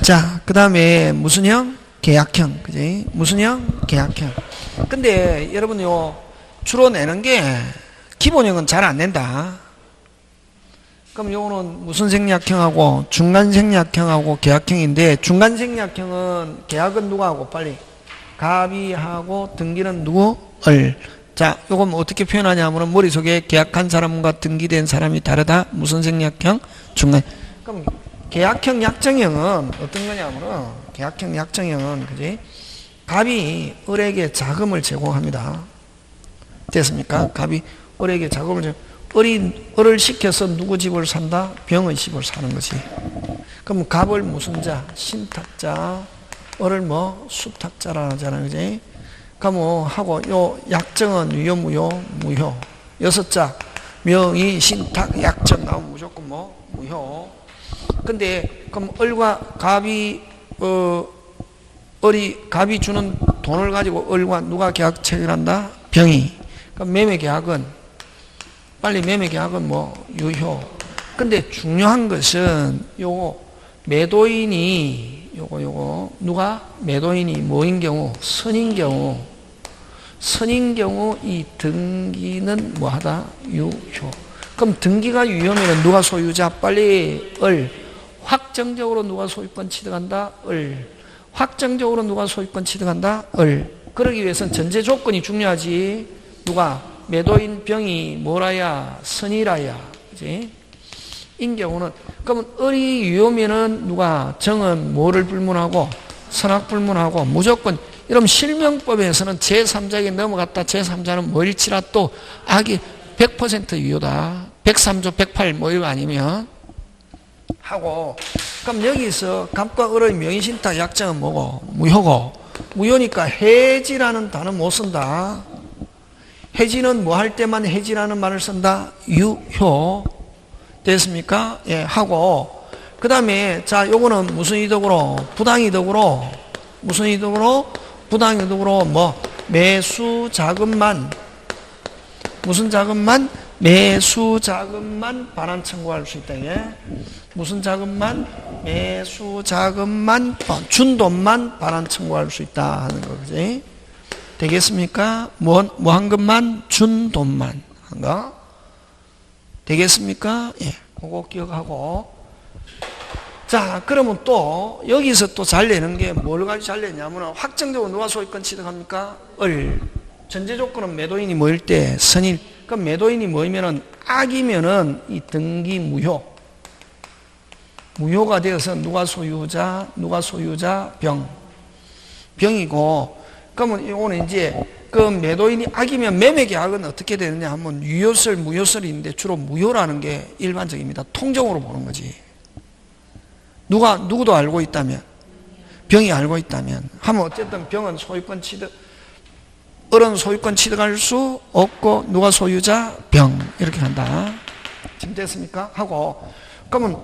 자, 그 다음에 무슨 형? 계약형. 그지? 무슨 형? 계약형. 근데 여러분요, 주로 내는 게 기본형은 잘 안 낸다. 그럼 요거는 무슨 생략형하고 중간 생략형하고 계약형인데, 중간 생략형은 계약은 누가 하고 빨리? 갑이 하고 등기는 누구? 을. 자, 요건 어떻게 표현하냐면은 머릿속에 계약한 사람과 등기된 사람이 다르다. 무슨 생략형? 중간. 그럼 계약형 약정형은 어떤 거냐면은, 계약형 약정형은 그지? 갑이 을에게 자금을 제공합니다. 됐습니까? 갑이 을에게 자금을 을을 시켜서 누구 집을 산다? 병의 집을 사는 거지. 그럼 갑을 무슨 자? 신탁자. 을을 뭐? 수탁자라 하잖아. 그지? 그럼 하고 요 약정은 유효 무효? 무효. 6자. 명의 신탁 약정 나오면 무조건 뭐? 무효. 근데 그럼 을과 갑이 을이 갑이 주는 돈을 가지고 을과 누가 계약 체결한다? 병이. 그럼 매매 계약은 빨리 매매 계약은 뭐 유효. 근데 중요한 것은 요거 매도인이 요거 누가 매도인이 뭐인 경우? 선인 경우 이 등기는 뭐하다? 유효. 그럼 등기가 유효면 누가 소유자? 빨리 을. 확정적으로 누가 소유권 취득한다? 을. 확정적으로 누가 소유권 취득한다? 을. 그러기 위해서는 전제 조건이 중요하지. 누가? 매도인 병이 뭐라야? 선이라야. 그지? 인 경우는, 그러면 을이 유효면은 누가? 정은 뭐를 불문하고? 선악 불문하고, 무조건, 이러면 실명법에서는 제3자에게 넘어갔다. 제3자는 뭐일지라 또 악이 100% 유효다. 103조 108 뭐 이거 아니면. 하고, 그럼 여기서 갑과 을의 명의신탁 약정은 뭐고? 무효고. 무효니까 해지라는 단어 못 쓴다. 해지는 뭐 할 때만 해지라는 말을 쓴다? 유효. 됐습니까? 예, 하고. 그 다음에, 자, 요거는 무슨 이득으로? 부당이득으로. 무슨 이득으로? 부당이득으로 뭐? 매수 자금만. 무슨 자금만? 매수 자금만 반환 청구할 수 있다. 예? 무슨 자금만? 매수 자금만, 준 돈만 반환 청구할 수 있다 하는 거, 그지? 되겠습니까? 뭐 한 것만? 준 돈만 한 거. 되겠습니까? 예. 그거 기억하고. 자, 그러면 또, 여기서 또 잘 내는 게 뭘 가지고 잘 내냐면, 확정적으로 누가 소유권 취득합니까? 을. 전제 조건은 매도인이 뭐일 때? 선일. 그럼 매도인이 뭐이면은, 악이면은, 이 등기 무효. 무효가 되어서 누가 소유자? 병. 병이고, 그러면 이거는 이제, 그 매도인이 악이면 매매 계약은 어떻게 되느냐 하면 유효설, 무효설이 있는데 주로 무효라는 게 일반적입니다. 통정으로 보는 거지. 누구도 알고 있다면, 병이 알고 있다면, 하면 어쨌든 병은 소유권 취득, 을은 소유권 취득할 수 없고, 누가 소유자? 병. 이렇게 한다. 지금 됐습니까? 하고, 그러면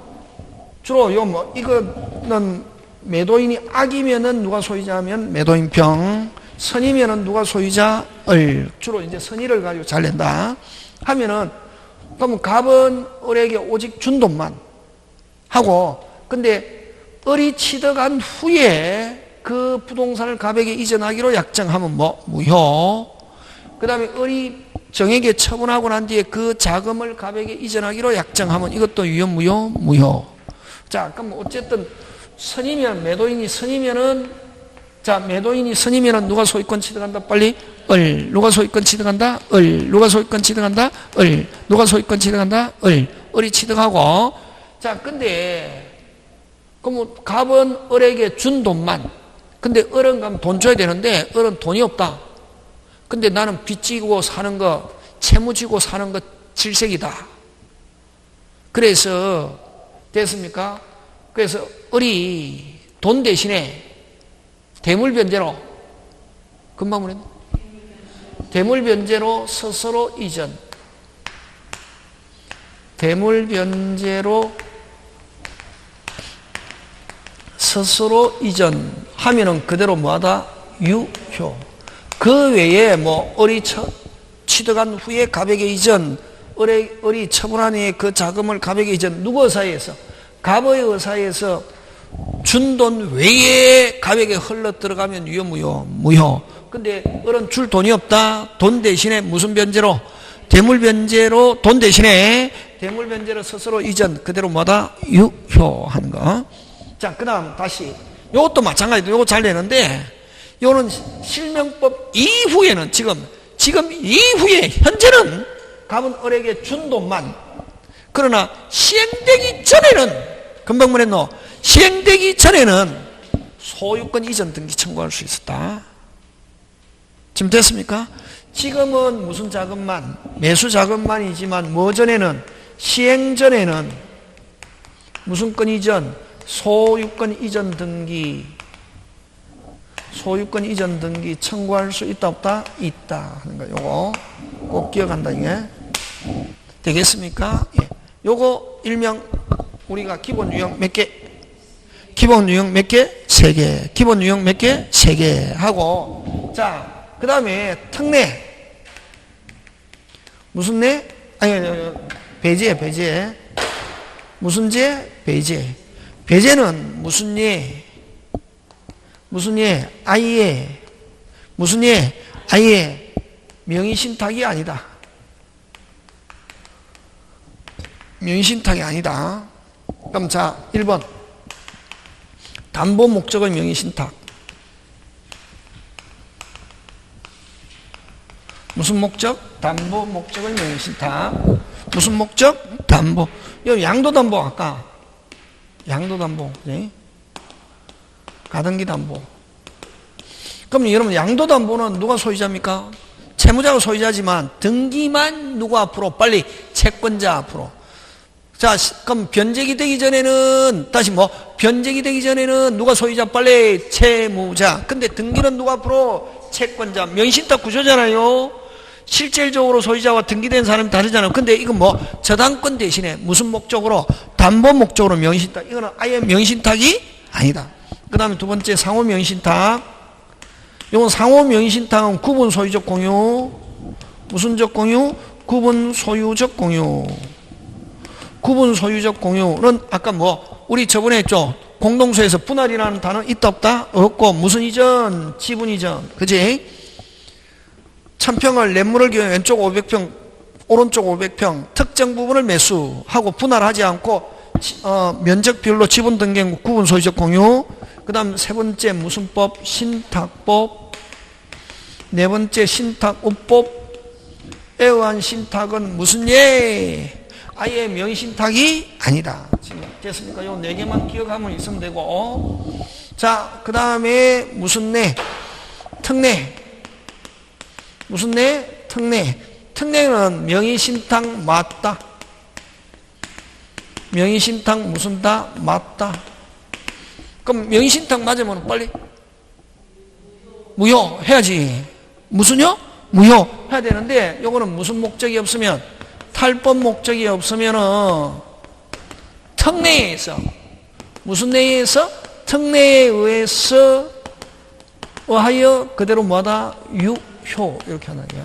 주로 이거는 매도인이 악이면은 누가 소유자면 매도인 병, 선이면은 누가 소유자? 을. 주로 이제 선의를 가지고 잘 낸다. 하면은, 그러면 갑은 을에게 오직 준 돈만 하고, 근데 을이 취득한 후에 그 부동산을 갑에게 이전하기로 약정하면 뭐? 무효. 그 다음에 을이 정에게 처분하고 난 뒤에 그 자금을 갑에게 이전하기로 약정하면 이것도 유효, 무효? 무효. 자, 그럼 어쨌든 선이면, 매도인이 선이면은, 자, 매도인이 선이면은 누가 소유권 취득한다? 빨리. 을. 누가 소유권 취득한다? 을. 누가 소유권 취득한다? 을. 누가 소유권 취득한다? 을. 을이 취득하고. 자, 근데, 그럼 갑은 을에게 준 돈만. 근데 을은 그럼 돈 줘야 되는데, 을은 돈이 없다. 근데 나는 빚 지고 사는 거, 채무 지고 사는 거 질색이다. 그래서, 됐습니까? 그래서 을이 돈 대신에 대물변제로, 금방 뭐랬나? 대물변제로 스스로 이전. 대물변제로 스스로 이전하면은 그대로 뭐하다? 유효. 그 외에 뭐 을이 취득한 후에 갑에게 이전, 을이 처분한 후에 그 자금을 갑에게 이전, 누구 의사에서? 갑의 의사에서 준 돈 외에 가액에 흘러 들어가면 유효, 무효? 무효. 근데 을은 줄 돈이 없다. 돈 대신에 무슨 변제로? 대물 변제로 돈 대신에 대물 변제로 스스로 이전 그대로 뭐다? 유효하는 거. 자, 그 다음 다시 요것도 마찬가지로 요거 잘 되는데 요거는 실명법 이후에는 지금 이후에 현재는 갑은 을에게 준 돈만, 그러나 시행되기 전에는 금방 말했노, 시행되기 전에는 소유권 이전 등기 청구할 수 있었다. 지금 됐습니까? 지금은 무슨 자금만, 매수 자금만이지만 뭐 전에는, 시행 전에는 무슨 권 이전? 소유권 이전 등기, 소유권 이전 등기 청구할 수 있다 없다? 있다 하는 거. 요거 꼭 기억한다. 이게 되겠습니까? 예. 요거 일명 우리가 기본 유형 몇 개? 기본 유형 몇 개? 3개. 기본 유형 몇 개? 3개 하고, 자, 그 다음에 특례. 무슨 내? 아니, 배제. 무슨 제? 배제. 배제는 무슨 예? 무슨 예? 아예. 무슨 예? 아예. 명의신탁이 아니다. 명의신탁이 아니다. 그럼 자, 1번. 담보 목적의 명의신탁. 무슨 목적? 담보 목적의 명의신탁. 무슨 목적? 담보. 이 양도담보 아까. 양도담보. 네? 가등기 담보. 그럼 여러분 양도담보는 누가 소유자입니까? 채무자가 소유자지만 등기만 누구 앞으로? 빨리 채권자 앞으로. 자, 그럼 변제기 되기 전에는 다시 뭐 변제기 되기 전에는 누가 소유자? 빨리 채무자. 근데 등기는 누가 앞으로? 채권자. 명의신탁 구조잖아요. 실질적으로 소유자와 등기된 사람이 다르잖아요. 근데 이건 뭐 저당권 대신에 무슨 목적으로? 담보 목적으로 명의신탁. 이거는 아예 명의신탁이 아니다. 그 다음에 두 번째 상호 명의신탁. 이건 상호 명의신탁은 구분 소유적 공유. 무슨적 공유? 구분 소유적 공유. 구분 소유적 공유는 아까 뭐 우리 저번에 했죠. 공동소에서 분할이라는 단어 있다 없다? 없고 무슨 이전? 지분 이전. 그지? 1000평을 냇물을 기울여 왼쪽 500평 오른쪽 500평 특정 부분을 매수하고 분할하지 않고 면적 비율로 지분 등기 구분 소유적 공유. 그 다음 세 번째 무슨 법? 신탁법. 네 번째 신탁업법에 의한 신탁은 무슨 예? 아예 명의신탁이 아니다. 지금 됐습니까? 요 네 개만 기억하면 있으면 되고. 자, 그 다음에 무슨 내? 특례. 무슨 내? 특례. 특례는 명의신탁 맞다. 명의신탁 무슨 다? 맞다. 그럼 명의신탁 맞으면 빨리 무효 해야지. 무슨요? 무효 해야 되는데 요거는 무슨 목적이 없으면, 탈법 목적이 없으면은 특례에 의해서, 무슨 내에 의해서? 특례에 의해서 의하여 그대로 뭐다? 유효. 이렇게 하는 거야.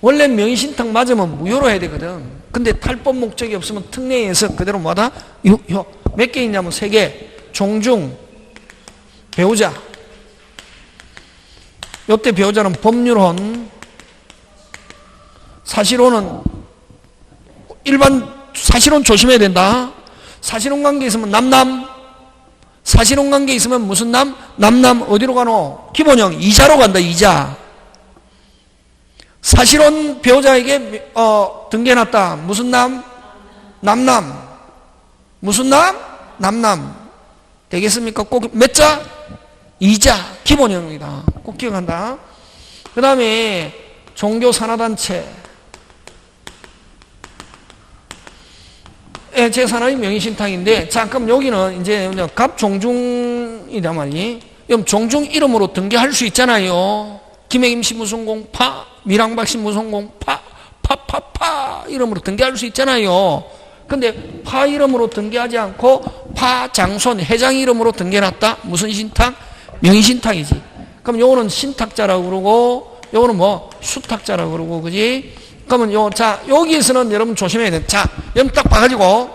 원래 명의신탁 맞으면 무효로 해야 되거든. 근데 탈법 목적이 없으면 특례에 의해서 그대로 뭐다? 유효. 몇 개 있냐면 3개. 종중, 배우자. 요때 배우자는 법률혼, 사실혼은 일반 사실혼 조심해야 된다. 사실혼 관계 있으면 남남, 사실혼 관계 있으면 무슨 남? 남남. 어디로 가노? 기본형 이자로 간다. 이자. 사실혼 배우자에게 등기해놨다. 무슨 남? 남남. 무슨 남? 남남. 되겠습니까? 꼭 몇 자? 이자. 기본형이다. 꼭 기억한다. 그 다음에 종교산하단체 제3의 명의신탁인데, 자, 그럼 여기는 이제 갑종중이란 말이니. 그럼 종중 이름으로 등기할 수 있잖아요. 김해김씨 무슨공 파, 밀항박씨 무슨공 파, 파파파 이름으로 등기할 수 있잖아요. 근데 파 이름으로 등기하지 않고 파 장손 회장 이름으로 등기해놨다. 무슨 신탁? 명의신탁이지. 그럼 요거는 신탁자라고 그러고, 요거는 뭐 수탁자라고 그러고, 그지? 그러면 자, 여기에서는 여러분 조심해야 돼. 자, 여러분 딱 봐가지고,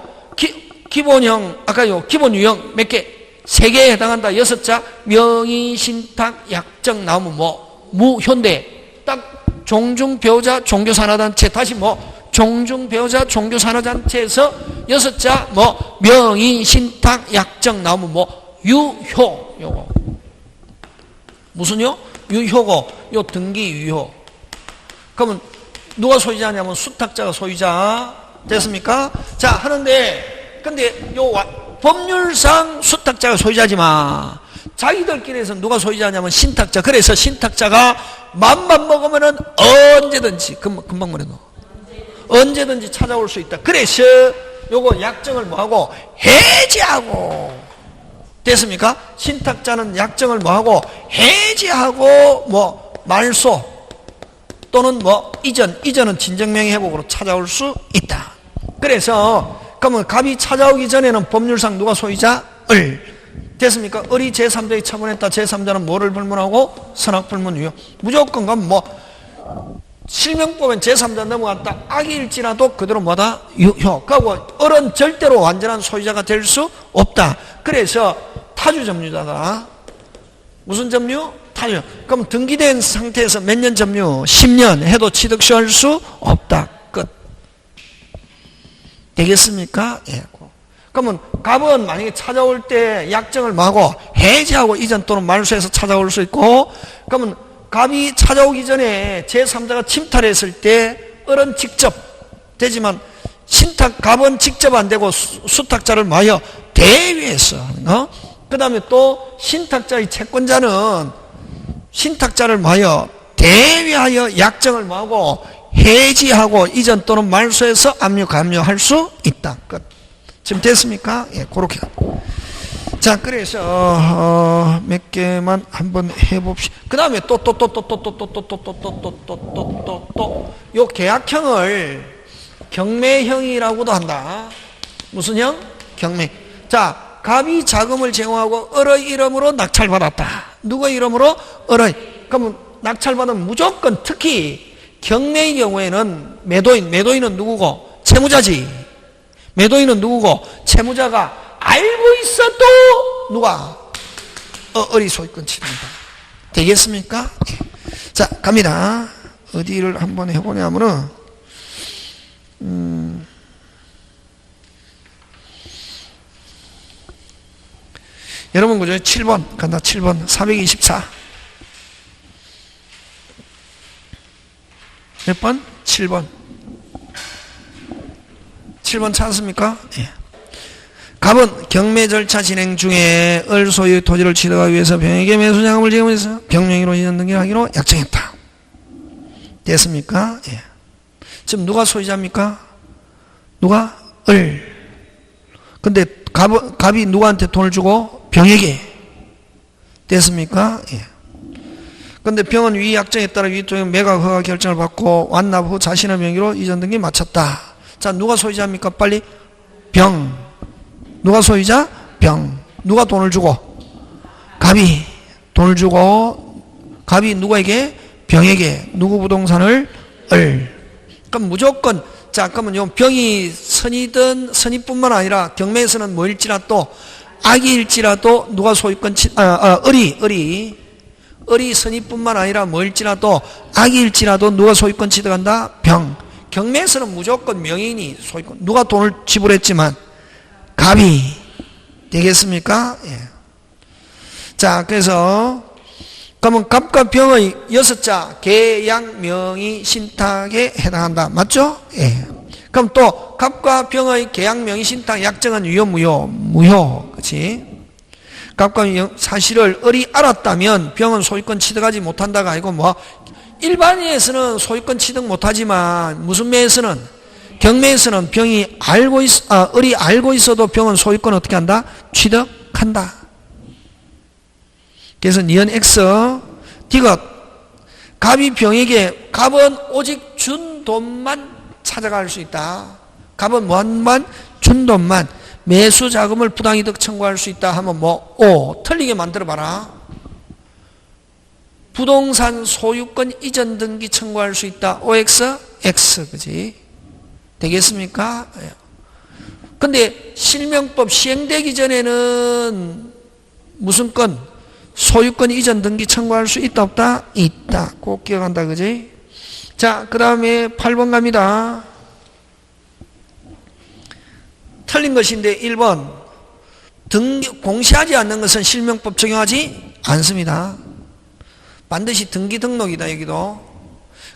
기본형, 아까 기본 유형 몇 개? 세 개에 해당한다. 여섯 자 명의, 신탁, 약정 나오면 뭐 무현대. 딱 종중 배우자 종교산하단체. 다시 뭐 종중 배우자 종교산하단체에서 여섯 자 뭐 명의, 신탁, 약정 나오면 뭐 유효. 요거 무슨요? 유효고 요 등기 유효. 그러면 누가 소유자냐면 수탁자가 소유자. 됐습니까? 자, 하는데 근데 요 법률상 수탁자가 소유자지만 자기들끼리에서 누가 소유자냐면 신탁자. 그래서 신탁자가 맘만 먹으면은 언제든지 금방 말해도 언제든지 찾아올 수 있다. 그래서 요거 약정을 뭐하고 해지하고. 됐습니까? 신탁자는 약정을 뭐하고 해지하고 뭐 말소 또는 뭐 이전은 진정명의 회복으로 찾아올 수 있다. 그래서 그러면 갑이 찾아오기 전에는 법률상 누가 소유자? 을. 됐습니까? 을이 제3자에 처분했다. 제3자는 뭐를 불문하고? 선악불문 유효. 무조건 그럼 뭐 실명법엔 제3자 넘어갔다. 악일지라도 그대로 뭐다? 유효. 그리고 을은 절대로 완전한 소유자가 될 수 없다. 그래서 타주 점유자다. 무슨 점유? 타주. 그럼 등기된 상태에서 몇 년 점유? 10년 해도 취득시할 수 없다. 끝. 되겠습니까? 예. 그러면 갑은 만약에 찾아올 때 약정을 뭐하고 해지하고 이전 또는 말소해서 찾아올 수 있고, 그러면 갑이 찾아오기 전에 제3자가 침탈했을 때 을은 직접 되지만 갑은 직접 안 되고 수탁자를 뭐하여 대위해서 그 다음에 또 신탁자의 채권자는 신탁자를 뭐하여 대위하여 약정을 뭐하고 해지하고 이전 또는 말소해서 압류 감류할 수 있다. 끝. 지금 됐습니까? 예, 그렇게. 자, 그래서 몇 개만 한번 해봅시다. 그 다음에 요 계약형을 경매형이라고도 한다. 무슨 형? 경매. 자, 갑이 자금을 제공하고 을의 이름으로 낙찰받았다. 누구 이름으로? 을의. 그러면 낙찰받으면 무조건 특히 경매의 경우에는 매도인은 누구고? 채무자지. 매도인은 누구고? 채무자가 알고 있어도 누가? 을이 소유권 취득한다. 되겠습니까? 자, 갑니다. 어디를 한번 해보냐면은 여러분 그죠? 7번 간다. 7번 424 몇 번? 7번 7번 찾았습니까? 예. 갑은 경매 절차 진행 중에 을 소유 토지를 취득하기 위해서 병에게 매수자금을 제공해서 병명의로 이전 등기하기로 약정했다. 됐습니까? 예. 지금 누가 소유자입니까? 누가? 을. 근데 갑이 누구한테 돈을 주고? 병에게. 됐습니까? 예. 근데 병은 위 약정에 따라 위 쪽에 매각 허가 결정을 받고 완납 후 자신의 명의로 이전 등기 마쳤다. 자, 누가 소유자입니까? 빨리. 병. 누가 소유자? 병. 누가 돈을 주고? 갑이 돈을 주고, 갑이 누구에게? 병에게. 누구 부동산을? 을. 그럼 무조건, 자, 그러면 요 병이 선이든 선이뿐만 아니라 경매에서는 뭐일지라도 악이일지라도 누가 소유권 을이 선이뿐만 아니라 뭐일지라도 악이일지라도 누가 소유권 취득한다? 병. 경매에서는 무조건 명인이 소유권. 누가 돈을 지불했지만 갑이. 되겠습니까? 예. 자, 그래서 그러면 갑과 병의 6자 계약 명의 신탁에 해당한다. 맞죠? 예. 그럼 또 갑과 병의 계약 명의 신탁 약정은 유효 무효? 무효. 그렇지? 갑과 병 사실을 을이 알았다면 병은 소유권 취득하지 못한다가 아니고 뭐 일반에서는 소유권 취득 못하지만 무슨 매에서는 경매에서는 을이 알고 있어도 병은 소유권 어떻게 한다? 취득한다. 그래서 니은 X 디귿 갑이 병에게 갑은 오직 준 돈만 찾아갈 수 있다. 갑은 뭐만? 준 돈만. 매수 자금을 부당이득 청구할 수 있다 하면 뭐 O 틀리게 만들어 봐라. 부동산 소유권 이전 등기 청구할 수 있다. OX X. 그지? 되겠습니까? 근데 실명법 시행되기 전에는 무슨 건? 소유권 이전 등기 청구할 수 있다 없다? 있다. 꼭 기억한다. 그지? 자, 그 다음에 8번 갑니다. 틀린 것인데 1번 등기 공시하지 않는 것은 실명법 적용하지 않습니다. 반드시 등기 등록이다. 여기도.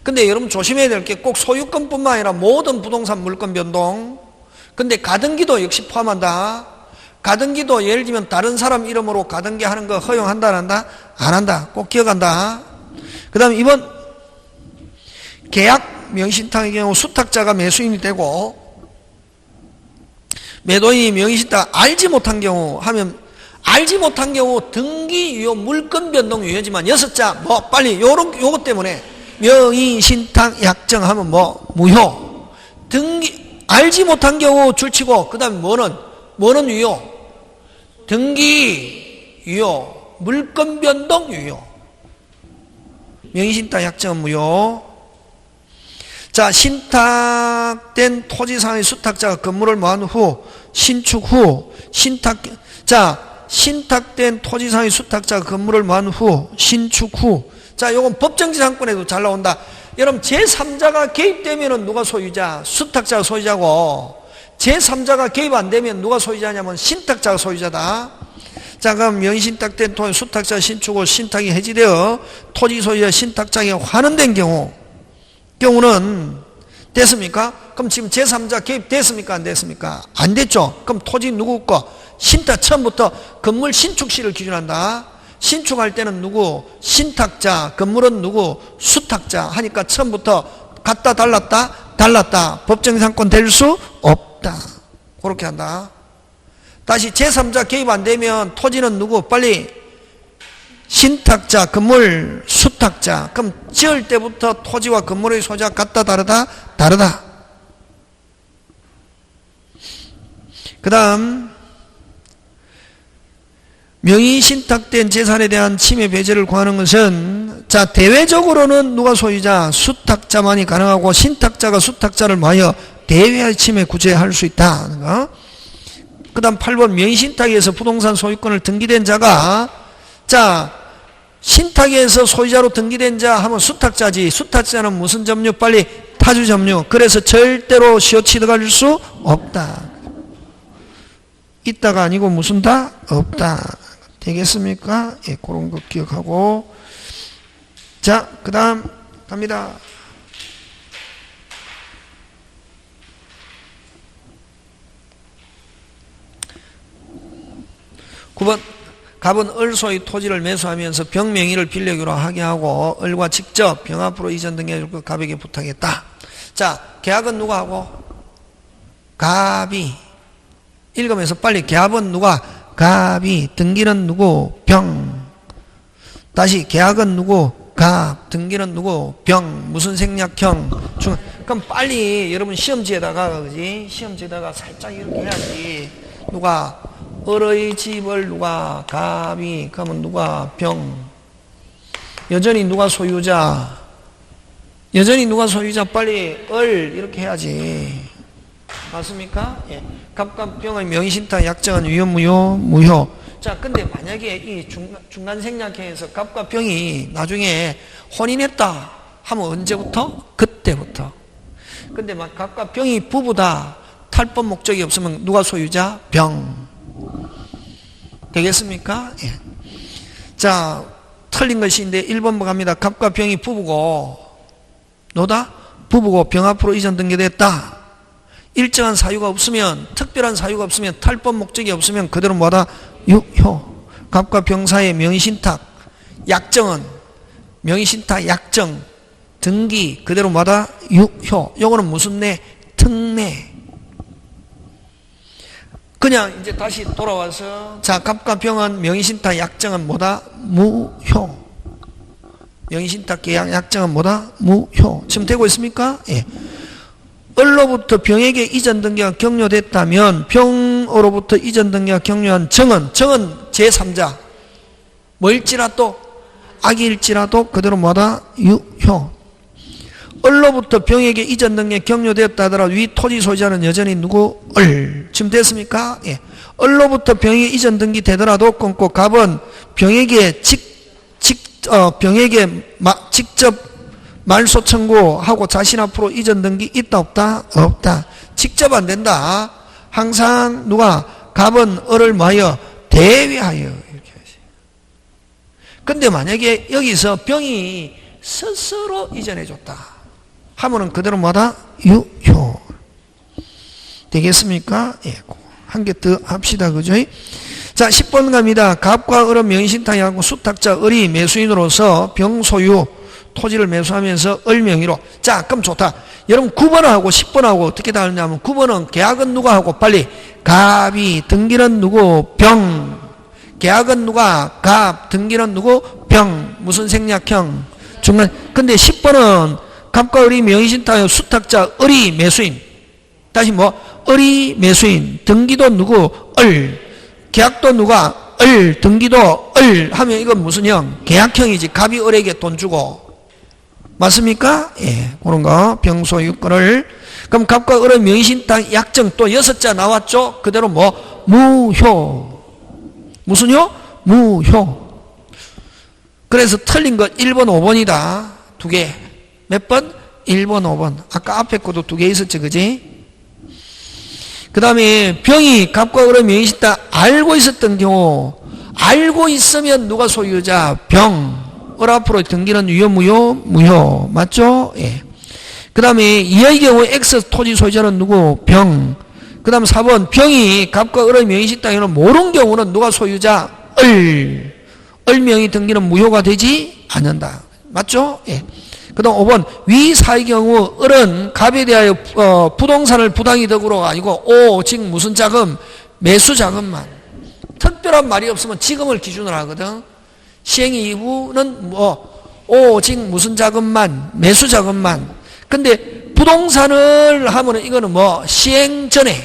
근데 여러분 조심해야 될 게 꼭 소유권뿐만 아니라 모든 부동산 물권 변동. 근데 가등기도 역시 포함한다. 가등기도 예를 들면 다른 사람 이름으로 가등기 하는 거 허용한다 안 한다? 안 한다. 꼭 기억한다. 그 다음 2번 계약 명의신탁의 경우 수탁자가 매수인이 되고 매도인이 명의신탁 알지 못한 경우 하면 알지 못한 경우 등기 유효 물권 변동 유효지만 6자 뭐 빨리 요것 때문에 명의신탁 약정하면 뭐 무효. 등기 알지 못한 경우 줄치고 그 다음에 뭐는 유효? 등기 유효, 물권 변동 유효. 명의신탁 약정은 무효. 자, 신탁된 토지상의 수탁자가 건물을 모한 후 신축 후 신탁된 토지상의 수탁자가 건물을 모한 후 신축 후. 자, 요건 법정지상권에도 잘 나온다. 여러분 제3자가 개입되면 누가 소유자? 수탁자가 소유자고, 제3자가 개입 안 되면 누가 소유자냐면 신탁자가 소유자다. 자, 그럼 명의신탁된 토지 수탁자 신축 후 신탁이 해지되어 토지 소유자 신탁자에게 환원된 경우는 됐습니까? 그럼 지금 제3자 개입됐습니까? 안 됐습니까? 안 됐죠? 그럼 토지 누구 거? 신탁 처음부터 건물 신축시를 기준한다. 신축할 때는 누구? 신탁자, 건물은 누구? 수탁자 하니까 처음부터 같다 달랐다? 달랐다. 법정상권 될 수 없다. 그렇게 한다. 다시 제3자 개입 안 되면 토지는 누구? 빨리 신탁자, 건물, 수탁자. 그럼 지을 때부터 토지와 건물의 소재가 같다 다르다? 다르다. 그 다음 명의신탁된 재산에 대한 침해 배제를 구하는 것은 자 대외적으로는 누가 소유자? 수탁자만이 가능하고 신탁자가 수탁자를 모여 대외의 침해 구제할 수 있다. 그 다음 8번 명의신탁에서 부동산 소유권을 등기된 자가 자 신탁에서 소유자로 등기된 자 하면 수탁자지. 수탁자는 무슨 점유? 빨리 타주 점유. 그래서 절대로 시효 취득할 수 없다. 있다가 아니고 무슨 다? 없다. 되겠습니까? 예, 그런 거 기억하고. 자, 그 다음 갑니다. (9번) 갑은 을소의 토지를 매수하면서 병 명의를 빌려기로 하게 하고 을과 직접 병 앞으로 이전 등기해 줄 것 갑에게 부탁했다. 자, 계약은 누가 하고? 갑이. 읽으면서 빨리. 계약은 누가? 갑이. 등기는 누구? 병. 다시 계약은 누구? 갑. 등기는 누구? 병. 무슨 생략형? 그럼 빨리 여러분 시험지에다가 그지? 시험지에다가 살짝 이렇게 해야지. 누가? 을의 집을 누가? 갑이. 그러면 누가? 병. 여전히 누가 소유자? 여전히 누가 소유자? 빨리 을 이렇게 해야지. 맞습니까? 예. 갑과 병의 명의신탁 약정은 유효 무효? 무효. 자, 근데 만약에 이 중간 생략형에서 갑과 병이 나중에 혼인했다 하면 언제부터? 그때부터. 근데 막 갑과 병이 부부다. 탈법 목적이 없으면 누가 소유자? 병. 되겠습니까? 예. 자, 틀린 것인데 1번 갑니다. 갑과 병이 부부고 너다? 부부고 병 앞으로 이전 등기됐다. 일정한 사유가 없으면, 특별한 사유가 없으면, 탈법 목적이 없으면 그대로 뭐다? 유효. 갑과 병 사이의 명의신탁 약정은 명의신탁 약정 등기 그대로 뭐다? 유효. 요거는 무슨 내? 특내. 그냥 이제 다시 돌아와서 자, 갑과 병은 명의신탁 약정은 뭐다? 무효. 명의신탁 계약 약정은 뭐다? 무효. 지금 되고 있습니까? 예. 을로부터 병에게 이전 등기가 격려됐다면 병으로부터 이전 등기가 격려한 정은 제3자 뭐일지라도 악일지라도 그대로 뭐다? 유효. 을로부터 병에게 이전된 게 격려되었다 하더라도 위 토지 소유자는 여전히 누구? 을. 지금 됐습니까? 예. 을로부터 병에게 이전된 게 되더라도 끊고 갑은 병에게 직접 말소 청구하고 자신 앞으로 이전된 게 있다 없다? 없다. 직접 안 된다. 항상 누가 갑은 을을 뭐하여? 대위하여 이렇게 하지. 근데 만약에 여기서 병이 스스로 이전해 줬다 하면은 그대로 뭐다? 유효. 되겠습니까? 예. 한 개 더 합시다. 그죠? 자, 10번 갑니다. 갑과 을은 명의신탁이하고 수탁자 을이 매수인으로서 병 소유 토지를 매수하면서 을 명의로. 자, 그럼 좋다. 여러분 9번하고 10번하고 어떻게 다르냐면 9번은 계약은 누가 하고 빨리 갑이, 등기는 누구? 병. 계약은 누가? 갑, 등기는 누구? 병. 무슨 생략형? 중간. 근데 10번은 갑과 을이 명의신탁이고 수탁자 을이 매수인. 다시 뭐? 을이 매수인. 등기도 누구? 을. 계약도 누가? 을. 등기도 을. 하면 이건 무슨 형? 계약형이지. 갑이 을에게 돈 주고. 맞습니까? 예. 그런 거. 병소유권을. 그럼 갑과 을의 명의신탁 약정 또 6자 나왔죠? 그대로 뭐? 무효. 무슨 효? 무효. 그래서 틀린 거 1번, 5번이다. 두 개. 몇 번? 1번, 5번. 아까 앞에 것도 두 개 있었지, 그지? 그 다음에 병이 갑과 을의 명의신탁 알고 있었던 경우, 알고 있으면 누가 소유자? 병. 을 앞으로 등기는 유효, 무효? 무효. 맞죠? 예. 그 다음에 이의 경우 X 토지 소유자는 누구? 병. 그 다음 4번 병이 갑과 을의 명의신탁에는 모르는 경우는 누가 소유자? 을. 을 명의 등기는 무효가 되지 않는다. 맞죠? 예. 그 다음 5번 위 사의 경우 을은 갑에 대하여 부동산을 부당이득으로 아니고 오직 무슨 자금? 매수 자금만. 특별한 말이 없으면 지금을 기준으로 하거든. 시행 이후는 뭐 오직 무슨 자금만? 매수 자금만. 근데 부동산을 하면은 이거는 뭐 시행 전에,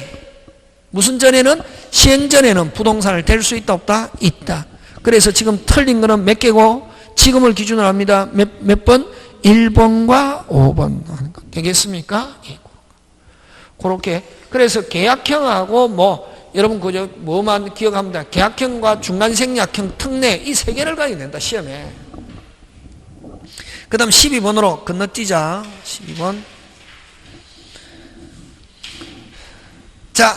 무슨 전에는? 시행 전에는 부동산을 댈 수 있다 없다? 있다. 그래서 지금 틀린 거는 몇 개고 지금을 기준으로 합니다. 몇 번? 1번과 5번 되겠습니까? 예. 그렇게. 그래서 계약형하고 뭐 여러분 그저 뭐만 기억하면 돼. 계약형과 중간생략형, 특례 이 세 개를 가야 된다 시험에. 그 다음 12번으로 건너뛰자. 12번. 자,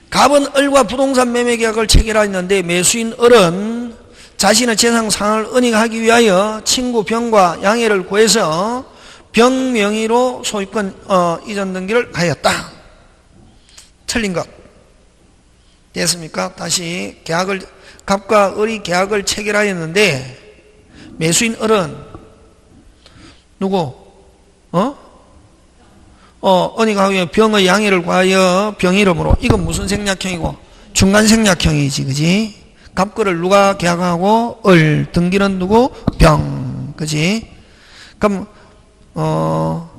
갑은 을과 부동산 매매 계약을 체결하였는데 매수인 을은 자신의 재산 상환을 은닉하기 위하여 친구 병과 양해를 구해서 병 명의로 소유권 이전 등기를 하였다. 틀린 것. 됐습니까? 다시 갑과 을이 계약을 체결하였는데 매수인 을은 누구? 은닉하기 위해 병의 양해를 구하여 병 이름으로. 이건 무슨 생략형이고? 중간 생략형이지, 그지? 갑거를 누가 계약하고? 을. 등기는 누구? 병. 그지? 그럼,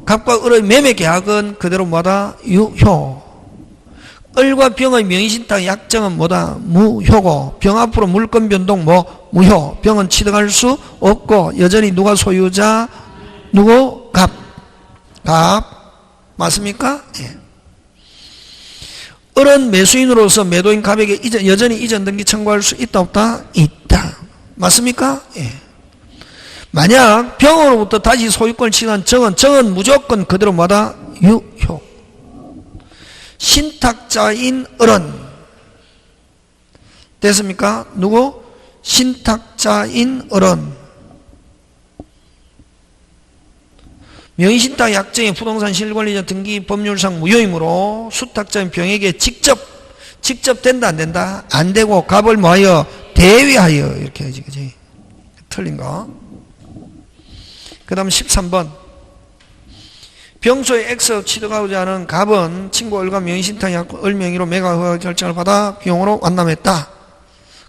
갑과 을의 매매 계약은 그대로 뭐다? 유효. 을과 병의 명의신탁 약정은 뭐다? 무효고. 병 앞으로 물권 변동 뭐? 무효. 병은 취득할 수 없고, 여전히 누가 소유자? 누구? 갑. 갑. 맞습니까? 예. 을은 매수인으로서 매도인 갑에게 여전히 이전 등기 청구할 수 있다 없다? 있다. 맞습니까? 예. 만약 병으로부터 다시 소유권을 취득한 정은 무조건 그대로 뭐다? 유효. 신탁자인 을은 됐습니까? 누구? 신탁자인 을은 명의신탁 약정의 부동산 실권리자 등기 법률상 무효이므로 수탁자인 병에게 직접 된다 안 된다? 안 되고 갑을 뭐하여? 대위하여 이렇게 해야지, 그지? 틀린 거. 그 다음 13번 병소의 X 취득하고자 하는 갑은 친구 을과 명의신탁 약정 을 명의로 매각 허가 결정을 받아 비용으로 완납했다.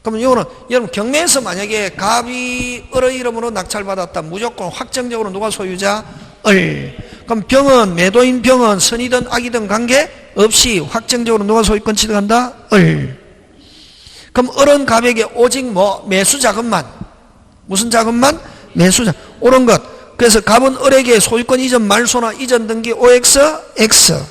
그러면 이거는 여러분 경매에서 만약에 갑이 을의 이름으로 낙찰받았다. 무조건 확정적으로 누가 소유자? 을. 그럼 병은 매도인 병은 선이든 악이든 관계 없이 확정적으로 누가 소유권 취득한다? 을. 그럼 을은 갑에게 오직 뭐 매수 자금만. 무슨 자금만? 매수 자금. 옳은 것. 그래서 갑은 을에게 소유권 이전 말소나 이전 등기 OX, X.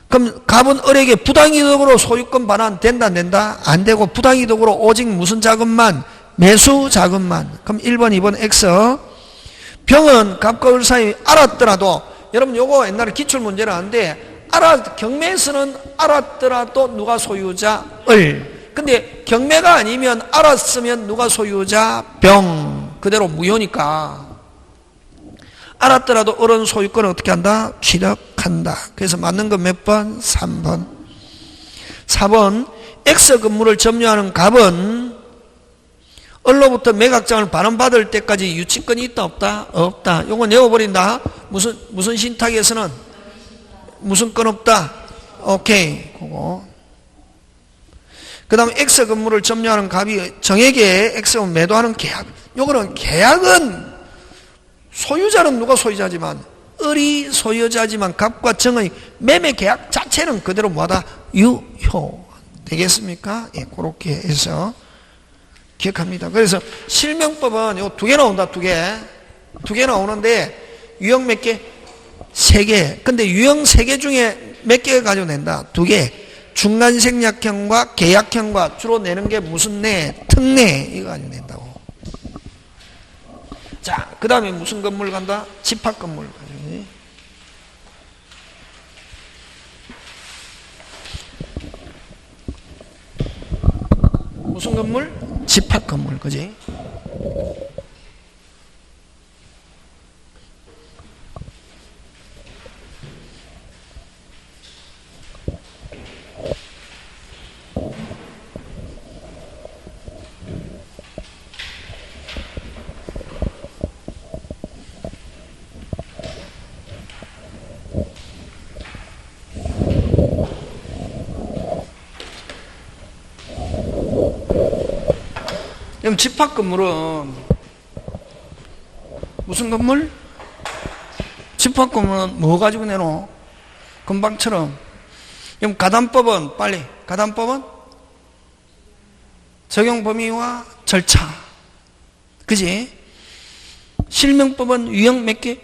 그럼 갑은 을에게 부당이득으로 소유권 반환 된다 안 된다? 안 되고 부당이득으로 오직 무슨 자금만? 매수 자금만. 그럼 1번 2번 X. 병은 갑과 을 사이 알았더라도 여러분 요거 옛날에 기출문제를 하는데 경매에서는 알았더라도 누가 소유자? 을. 근데 경매가 아니면 알았으면 누가 소유자? 병. 그대로 무효니까 알았더라도 을은 소유권을 어떻게 한다? 취득한다. 그래서 맞는 건 몇 번? 3번. 4번 X 건물을 점유하는 갑은 을로부터 매각장을 반환받을 때까지 유치권이 있다 없다? 없다. 요건 외워버린다. 무슨 신탁에서는 무슨 건 없다? 오케이. 그거. 그 다음에 X 건물을 점유하는 갑이 정에게 X를 매도하는 계약. 요거는 계약은 소유자는 누가 소유자지만 을이 소유자지만 갑과 정의 매매 계약 자체는 그대로 뭐하다? 유효. 되겠습니까? 예, 그렇게 해서 기억합니다. 그래서 실명법은 요 2개 나온다. 2개. 2개 나오는데 유형 몇 개? 3개. 근데 유형 3개 중에 몇 개를 가지고 낸다? 2개. 중간생략형과 계약형과 주로 내는 게 무슨 내? 특내. 이거 가지고 낸다고. 자, 그 다음에 무슨 건물 간다? 집합건물 가지고. 무슨 건물? 집합건물, 그지? 그럼 집합건물은 무슨 건물? 집합건물은 뭐 가지고 내노? 금방처럼. 그럼 가담법은 빨리. 가담법은 적용 범위와 절차. 그지? 실명법은 유형 몇 개?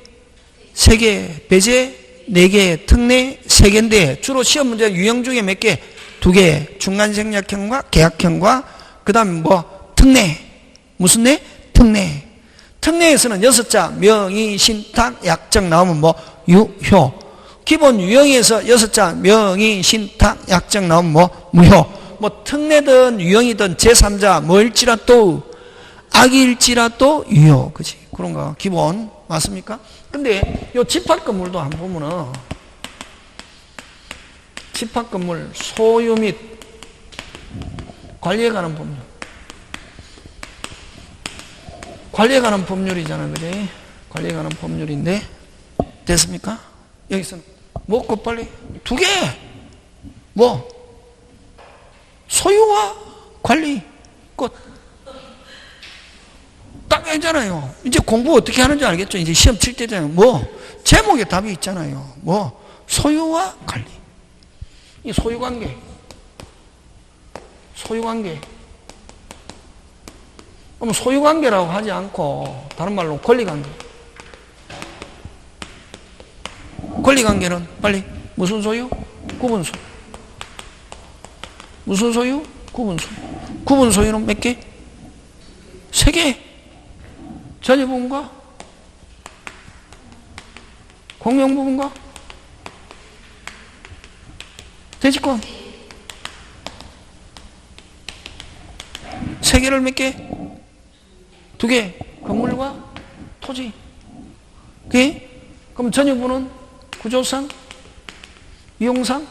3개. 배제 4개. 특례 3개인데 주로 시험 문제 유형 중에 몇 개? 2개. 중간생략형과 계약형과 그 다음에 뭐? 특례. 무슨 내? 특례. 특례에서는 6자 명의, 신탁, 약정 나오면 뭐? 유효. 기본 유형에서 6자 명의, 신탁, 약정 나오면 뭐? 무효. 뭐 특례든 유형이든 제3자 뭐일지라도 악일지라도 유효. 그치? 그런 거 기본 맞습니까? 근데 요 집합건물도 한번 보면은 집합건물 소유 및 관리에 관한 법률. 관리에 관한 법률이잖아, 그지? 관리에 관한 법률인데, 됐습니까? 여기서 먹고 빨리 2개! 뭐? 소유와 관리, 끝. 딱 했잖아요. 이제 공부 어떻게 하는지 알겠죠? 이제 시험 칠 때잖아요. 뭐? 제목에 답이 있잖아요. 뭐? 소유와 관리. 이 소유관계. 소유관계. 그럼 소유관계라고 하지 않고 다른 말로 권리관계. 권리관계는 빨리 무슨 소유? 구분소유. 무슨 소유? 구분소유. 구분소유는 몇 개? 3개. 전유부분과 공용부분과 대지권. 3개를 몇 개? 2개. 건물과 토지. 그게? 그럼 전유부는 구조상, 이용상,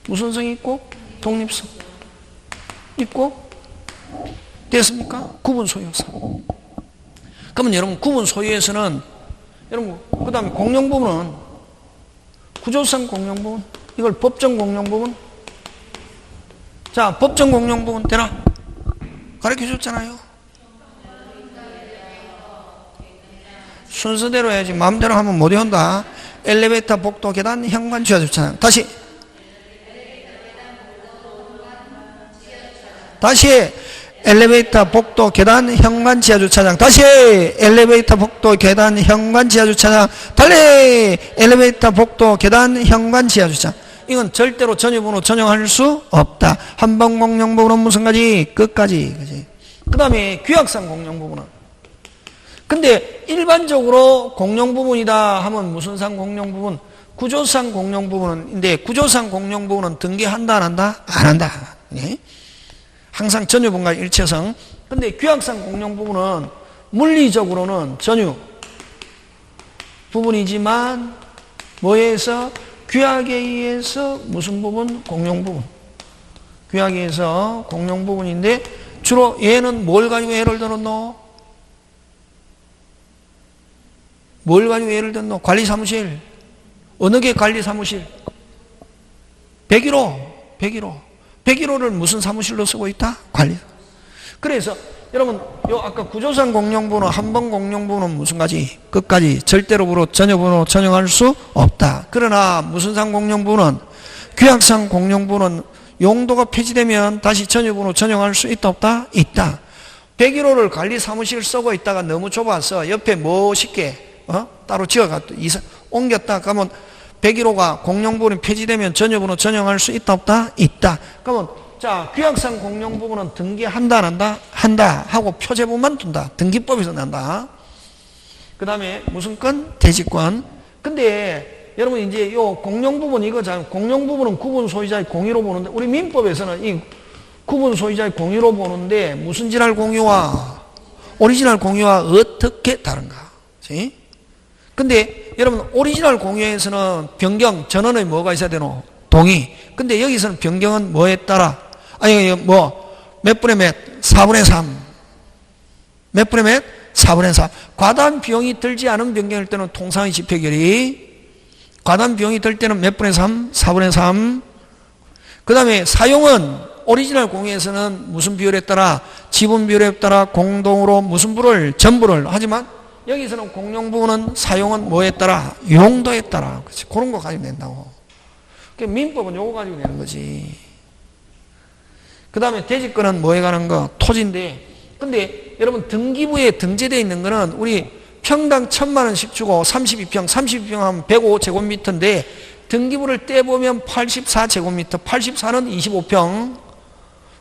무슨 성이 있고? 독립성. 있고? 됐습니까? 구분소유상. 그러면 여러분, 구분소유에서는, 여러분, 그 다음에 공용부분은, 구조상 공용부분, 이걸 법정 공용부분. 자, 법정 공용부분 되나? 가르쳐 줬잖아요. 순서대로 해야지. 마음대로 하면 못 외운다. 엘리베이터, 복도, 계단, 현관, 지하주차장. 다시. 엘리베이터, 복도, 계단, 현관, 지하주차장. 다시 엘리베이터, 복도, 계단, 현관, 지하주차장. 달리 엘리베이터, 복도, 계단, 현관, 지하주차장. 이건 절대로 전유번호 전용할 수 없다. 한번 공용부분은 무슨 가지? 끝까지. 그지? 그 다음에 규약상 공용부분은. 근데 일반적으로 공용부분이다 하면 무슨 상 공용부분? 구조상 공용부분인데, 구조상 공용부분은 등기한다 안 한다? 안 한다. 예? 항상 전유분과 일체성. 근데 규약상 공용부분은 물리적으로는 전유 부분이지만 뭐에 의해서? 규약에 의해서 무슨 부분? 공용부분. 규약에 의해서 공용부분인데 주로 얘는 뭘 가지고 예를 들었노? 뭘 가지고 예를 들었노? 관리사무실. 어느 게 관리사무실? 101호. 101호를 무슨 사무실로 쓰고 있다? 관리. 그래서 여러분 요 아까 구조상 공용부는 한번 공용부는 무슨 가지? 끝까지 절대로 전유번호 전용할 수 없다. 그러나 무슨 상 공용부는? 규약상 공용부는 용도가 폐지되면 다시 전유번호 전용할 수 있다 없다? 있다. 101호를 관리사무실 쓰고 있다가 너무 좁아서 옆에 멋있게 따로 지어갖고 옮겼다 가면 101호가 공용부분이 폐지되면 전유번호 전용할 수 있다 없다? 있다. 그러면 자, 규약상 공용부분은 등기한다 안 한다? 한다 하고 표제부만 둔다. 등기법에서 난다. 그 다음에 무슨 건? 대지권. 근데 여러분 이제 요 공용부분 이거잖아요. 공용부분은 구분 소유자의 공유로 보는데 우리 민법에서는 이 구분 소유자의 공유로 보는데 무슨 지랄 공유와 오리지널 공유와 어떻게 다른가? 그치? 근데 여러분 오리지널 공유에서는 변경 전원의 뭐가 있어야 되노? 동의. 근데 여기서는 변경은 뭐에 따라? 아니 몇 분의 몇? 4분의 3. 몇 분의 몇? 4분의 3. 과다한 비용이 들지 않은 변경일 때는 통상의 집회결의. 과다한 비용이 들 때는 몇 분의 3? 4분의 3. 그 다음에 사용은 오리지널 공유에서는 무슨 비율에 따라? 지분 비율에 따라 공동으로 무슨 부를? 전부를. 하지만 여기서는 공용부분은 사용은 뭐에 따라? 용도에 따라. 그렇지. 그런 거 가지고 낸다고. 민법은 요거 가지고 내는 거지. 그 다음에 대지권은 뭐에 관한 거? 토지인데. 근데 여러분 등기부에 등재되어 있는 거는 우리 평당 1000만원씩 주고 32평, 32평 하면 105제곱미터인데 등기부를 떼보면 84제곱미터, 84는 25평.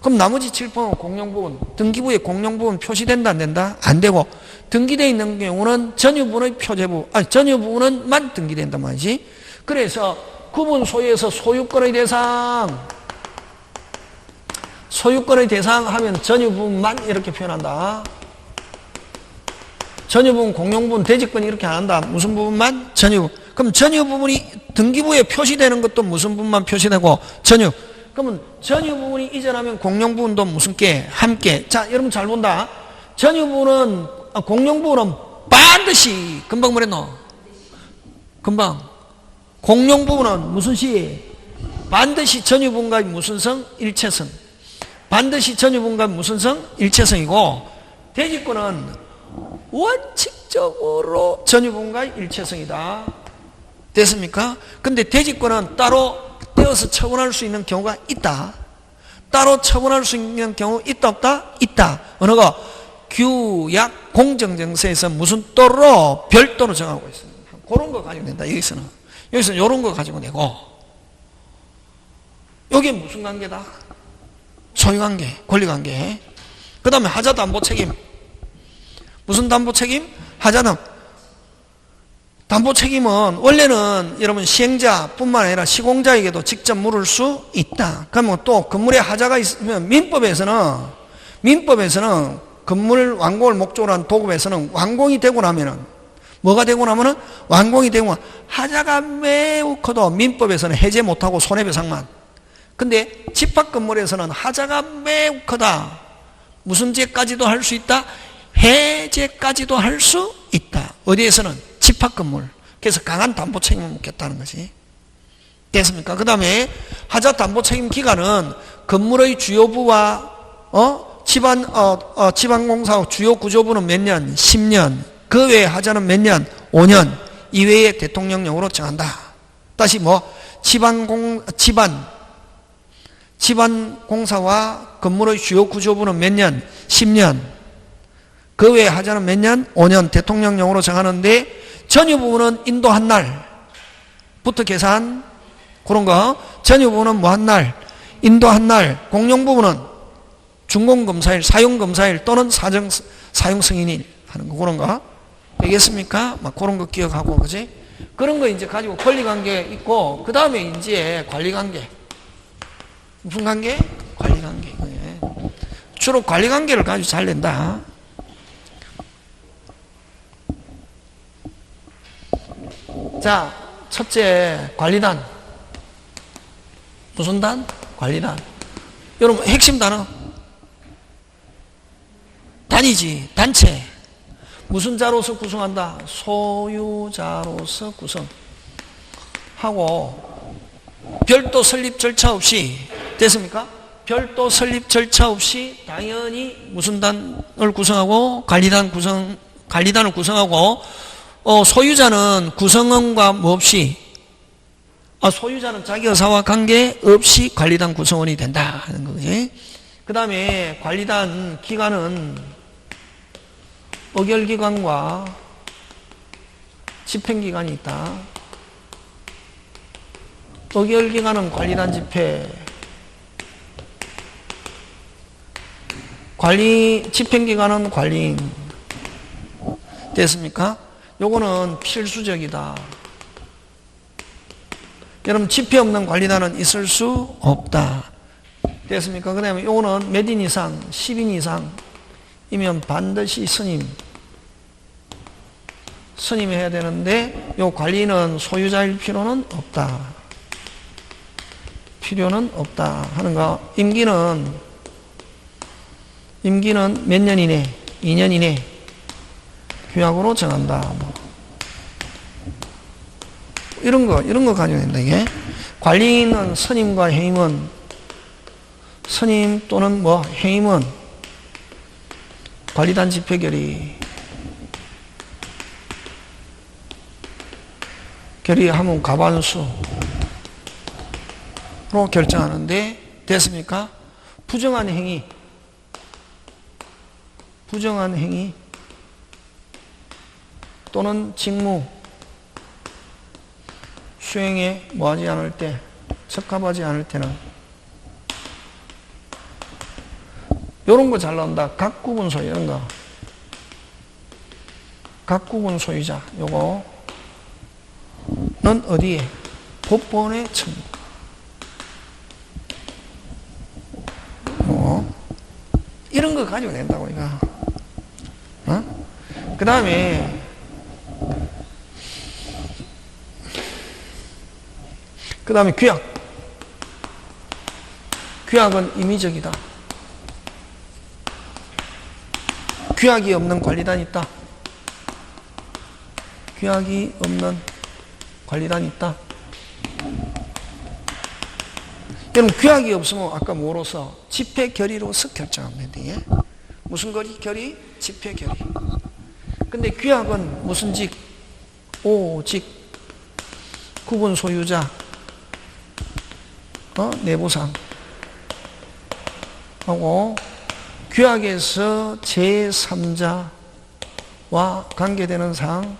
그럼 나머지 7평은 공용부분. 등기부에 공용부분 표시된다 안 된다? 안 되고 등기되어 있는 경우는 전유부분의 표제부, 전유부분만 등기된단 말이지. 그래서 구분 소유에서 소유권의 대상, 소유권의 대상 하면 전유부분만 이렇게 표현한다. 전유부분, 공용부분, 대지권 이렇게 안 한다. 무슨 부분만? 전유. 그럼 전유부분이 등기부에 표시되는 것도 무슨 부분만 표시되고? 전유. 그러면 전유부분이 이전하면 공용부분도 무슨 게? 함께. 자, 여러분 잘 본다. 전유부분은, 공용부분은 반드시, 금방 뭐랬노? 금방. 공용부분은 무슨 시? 반드시 전유부분과 무슨 성? 일체성. 반드시 전유부분과 무슨 성? 일체성이고, 대지권은 원칙적으로 전유부분과 일체성이다. 됐습니까? 근데 대지권은 따로 떼어서 처분할 수 있는 경우가 있다. 따로 처분할 수 있는 경우 있다 없다? 있다. 어느 거? 규약 공정정세에서 무슨 또로 별도로 정하고 있습니다. 그런 거 가지고 낸다. 여기서는 이런 거 가지고 내고, 이게 무슨 관계다? 소유관계, 권리관계. 그 다음에 하자담보책임. 무슨 담보책임? 하자담. 담보책임은 원래는 여러분 시행자뿐만 아니라 시공자에게도 직접 물을 수 있다. 그러면 또 건물에 하자가 있으면 민법에서는 건물 완공을 목적으로 한 도급에서는 완공이 되고 나면은 뭐가 되고 나면은 완공이 되고 하자가 매우 커도 민법에서는 해제 못하고 손해배상만. 근데 집합 건물에서는 하자가 매우 크다. 무슨 죄까지도 할 수 있다? 해제까지도 할 수 있다. 어디에서는? 집합 건물. 그래서 강한 담보 책임을 묻겠다는 거지. 됐습니까? 그 다음에 하자 담보 책임 기간은 건물의 주요부와 지방공사 주요 구조부는 몇 년? 10년. 그 외에 하자는 몇 년? 5년. 이외에 대통령령으로 정한다. 다시 집안 집안 공사와 건물의 주요 구조부는 몇 년? 10년. 그 외에 하자는 몇 년? 5년. 대통령령으로 정하는데 전유 부분은 인도 한 날부터 계산 그런 거. 전유 부분은 뭐 한 날? 인도 한 날. 공용 부분은 준공검사일, 사용검사일 또는 사용승인일 하는 거 그런 거. 되겠습니까? 막 그런 거 기억하고 그지? 그런 거 이제 가지고 권리관계 있고 그 다음에 이제 관리관계. 무슨 관계? 관리관계. 주로 관리관계를 가지고 잘 낸다. 자, 첫째 관리단. 무슨 단? 관리단. 여러분 핵심 단어. 단이지. 단체. 무슨 자로서 구성한다? 소유자로서 구성하고 별도 설립 절차 없이 됐습니까? 별도 설립 절차 없이 당연히 무슨 단을 구성하고 관리단을 구성하고 소유자는 구성원과 뭐 없이 소유자는 자기 의사와 관계 없이 관리단 구성원이 된다 하는 거지. 그 다음에 관리단 기간은 의결기관과 집행기관이 있다. 의결기관은 관리단 집행, 집행기관은 관리인. 됐습니까? 요거는 필수적이다. 여러분 집회 없는 관리단은 있을 수 없다. 됐습니까? 그 다음에 요거는 몇 인 이상, 10인 이상이면 반드시 스님이 해야 되는데 요 관리는 소유자일 필요는 없다. 필요는 없다 하는 거. 임기는 몇 년 이내? 2년 이내 규약으로 정한다. 뭐. 이런 거 가져야 된다, 이게. 관리인은 스님과 해임은, 스님 또는 뭐, 해임은 관리단 집회 결의하면 과반수로 결정하는데, 됐습니까? 부정한 행위 또는 직무 수행에 뭐하지 않을 때, 적합하지 않을 때는 요런 거 잘 나온다. 각구분 소유 이런 거. 각구분 소유자 요거는 어디에? 법원에 청구. 이런 거 가지고 낸다고 이거. 그 다음에 규약. 규약은 임의적이다. 규약이 없는 관리단이 있다. 규약이 없는 관리단이 있다. 여러분 규약이 없으면 아까 뭐로서? 집회 결의로서 결정하면 돼. 무슨 결의? 집회 결의. 근데 규약은 무슨 직? 오직 구분 소유자 내부상 하고 규약에서 제3자와 관계되는 사항,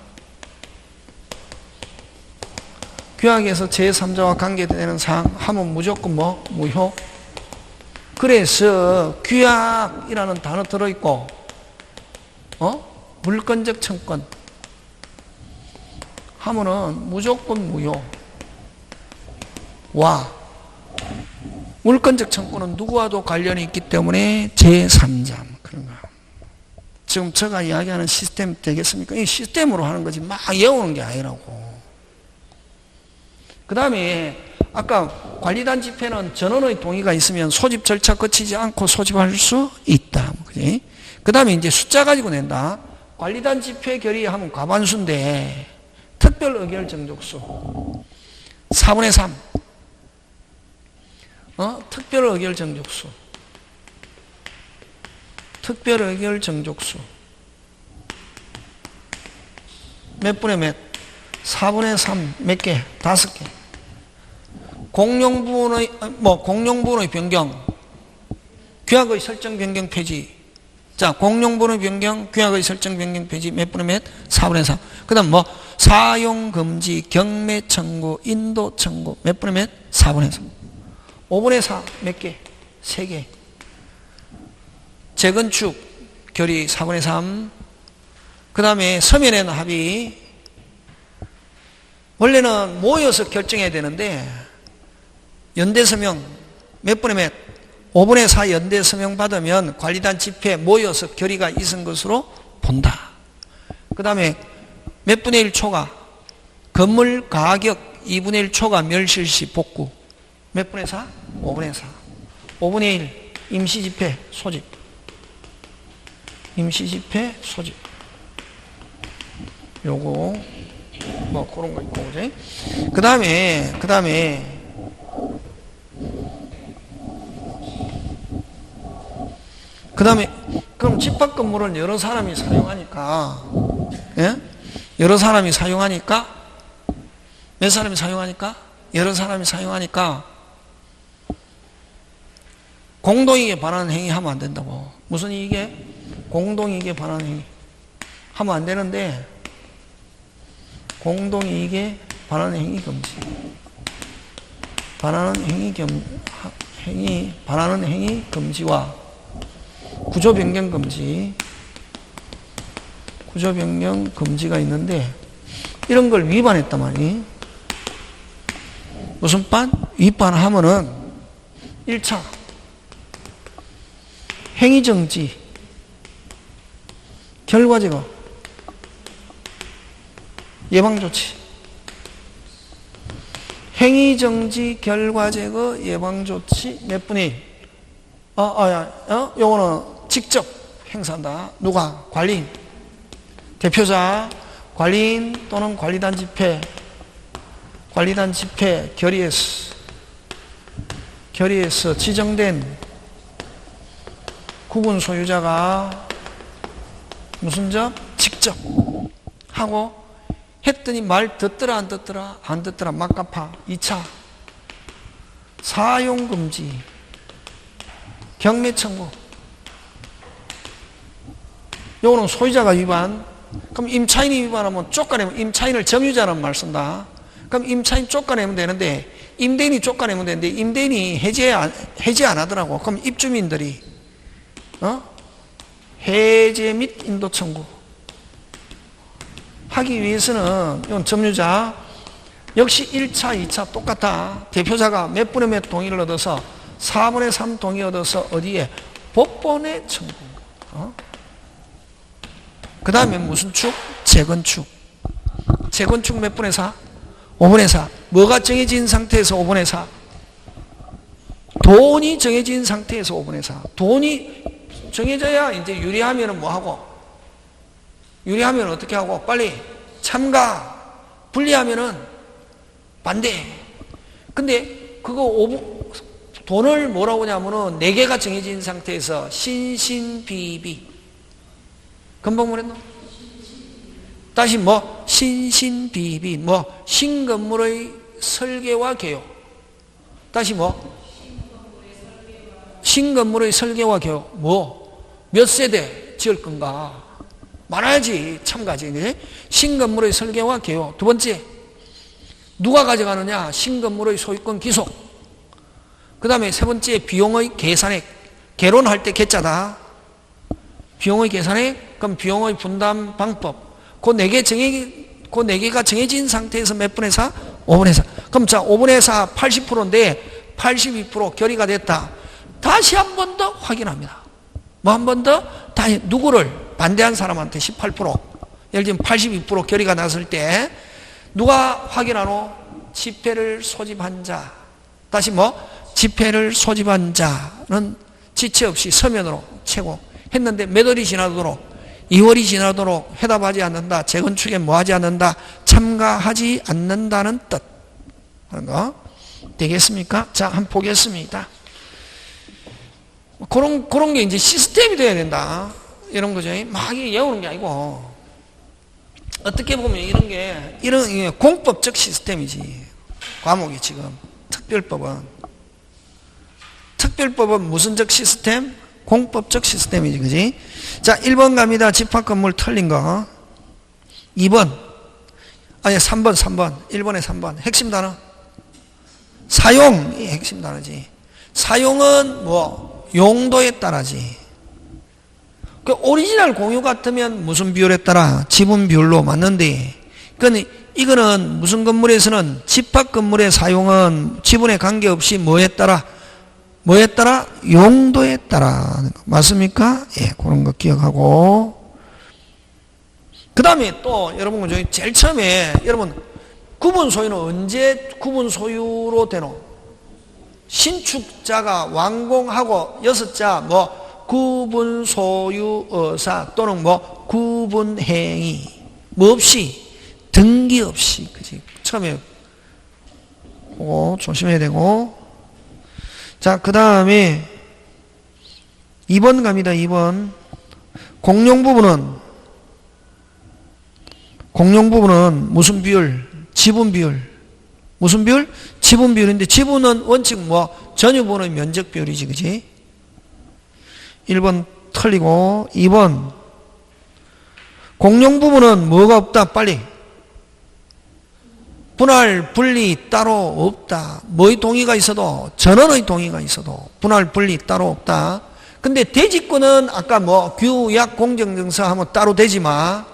규약에서 제3자와 관계되는 사항 하면 무조건 뭐? 무효. 그래서 규약이라는 단어 들어있고 물권적 청권 하면은 무조건 무효. 와 물권적 청구는 누구와도 관련이 있기 때문에 제3자 그런 거. 지금 제가 이야기하는 시스템 되겠습니까? 이 시스템으로 하는 거지 막 외우는 게 아니라고. 그 다음에 아까 관리단 집회는 전원의 동의가 있으면 소집 절차 거치지 않고 소집할 수 있다. 그 다음에 이제 숫자 가지고 낸다. 관리단 집회 결의하면 과반수인데 특별 의결 정족수 4분의 3. 특별 의결 정족수. 특별 의결 정족수. 몇 분의 몇? 4분의 3. 몇 개? 5개. 공용부분의 변경, 규약의 설정 변경 폐지. 자, 공용부분의 변경, 규약의 설정 변경 폐지 몇 분의 몇? 4분의 3. 그 다음 사용 금지, 경매 청구, 인도 청구 몇 분의 몇? 4분의 3. 5분의 4 몇 개? 3개. 재건축 결의 4분의 3. 그 다음에 서면에는 합의. 원래는 모여서 결정해야 되는데 연대서명 몇 분의 몇? 5분의 4 연대서명 받으면 관리단 집회 모여서 결의가 있은 것으로 본다. 그 다음에 몇 분의 1 초과 건물 가격 2분의 1 초과 멸실시 복구 몇 분의 4? 5분의 4. 5분의 1 임시집회 소집. 임시집회 소집. 요거 그런 거 있고, 그지? 그 다음에 그럼 집합 건물을 여러 사람이 사용하니까, 예? 여러 사람이 사용하니까 몇 사람이 사용하니까? 여러 사람이 사용하니까 공동이익에 반하는 행위 하면 안 된다고. 무슨 이익에? 공동이익에 반하는 행위 하면 안 되는데 공동이익에 반하는 행위 금지. 반하는 행위 금지와 구조 변경 금지. 구조 변경 금지가 있는데 이런 걸 위반했단 말이에요. 무슨 반? 위반하면은 1차 행위정지, 결과제거, 예방조치. 행위정지, 결과제거, 예방조치 몇 분의 1? 요거는 직접 행사한다. 누가? 관리인. 대표자, 관리인 또는 관리단 집회 결의에서 지정된 구분 소유자가 무슨 점? 직접 하고 했더니 말 듣더라 안 듣더라? 안 듣더라 막 갚아. 2차 사용금지, 경매 청구. 요거는 소유자가 위반. 그럼 임차인이 위반하면 쫓아내면 임차인을 점유자라는 말 쓴다. 그럼 임차인 쫓아내면 되는데 임대인이 쫓아내면 되는데 임대인이 해제 안 하더라고. 그럼 입주민들이 해제 및 인도 청구 하기 위해서는 이건 점유자 역시 1차, 2차 똑같아. 대표자가 몇 분의 몇 동의를 얻어서 4분의 3 동의 얻어서 어디에? 법원에 청구. 그 다음에 무슨 축? 재건축. 재건축 몇 분의 4? 5분의 4. 뭐가 정해진 상태에서 5분의 4? 돈이 정해진 상태에서 5분의 4. 돈이 정해져야 이제 유리하면은 뭐 하고? 유리하면 어떻게 하고? 빨리 참가. 불리하면은 반대. 근데 돈을 뭐라고 하냐면은 4개가 정해진 상태에서 신신비비. 금방 뭐랬노? 다시 신신비비. 신건물의 설계와 개요. 다시 신건물의 설계와 개요. 몇 세대 지을 건가? 많아야지 참가지. 신건물의 설계와 개요. 두 번째, 누가 가져가느냐? 신건물의 소유권 기속. 그 다음에 세 번째, 비용의 계산액. 개론할 때 개짜다. 비용의 계산액, 그럼 비용의 분담 방법. 그 4개가 정해진 상태에서 몇 분의 4? 5분의 4. 그럼 자, 5분의 4 80%인데 82% 결의가 됐다. 다시 한 번 더 확인합니다. 한 번 더? 다시 누구를? 반대한 사람한테 18%. 예를 들면 82% 결의가 났을 때 누가 확인하노? 집회를 소집한 자. 다시 집회를 소집한 자는 지체 없이 서면으로 채고 했는데 몇 월이 지나도록 2월이 지나도록 해답하지 않는다. 재건축에 하지 않는다. 참가하지 않는다는 뜻. 하는 거 되겠습니까? 자, 한번 보겠습니다. 그런 게 이제 시스템이 돼야 된다. 이런 거죠. 막 외우는 게 아니고 어떻게 보면 이런 게 공법적 시스템이지. 과목이 지금. 특별법은 무슨적 시스템? 공법적 시스템이지, 그지? 자, 1번 갑니다. 집합건물 틀린 거. 2번. 아니, 3번. 1번에 3번. 핵심 단어. 사용이 핵심 단어지. 사용은 뭐, 용도에 따라지. 그 오리지널 공유 같으면 무슨 비율에 따라? 지분 비율로 맞는데, 이거는 무슨 건물에서는 집합 건물의 사용은 지분에 관계없이 뭐에 따라? 용도에 따라. 맞습니까? 예, 그런 거 기억하고. 그 다음에 또, 여러분, 저기 제일 처음에, 여러분, 구분 소유는 언제 구분 소유로 되노? 신축자가 완공하고 6자, 뭐, 구분 소유 의사 또는 뭐, 구분 행위. 뭐 없이? 등기 없이. 그지? 처음에, 그거 조심해야 되고. 자, 그 다음에 2번 갑니다. 2번. 공용 부분은 무슨 비율? 지분 비율. 무슨 비율? 지분 비율인데 지분은 원칙 뭐 전유분의 면적 비율이지, 그지? 1번 틀리고. 2번 공용 부분은 뭐가 없다? 빨리. 분할 분리 따로 없다. 뭐의 동의가 있어도, 전원의 동의가 있어도 분할 분리 따로 없다. 근데 대지권은 아까 뭐 규약 공정증서 하면 따로 되지만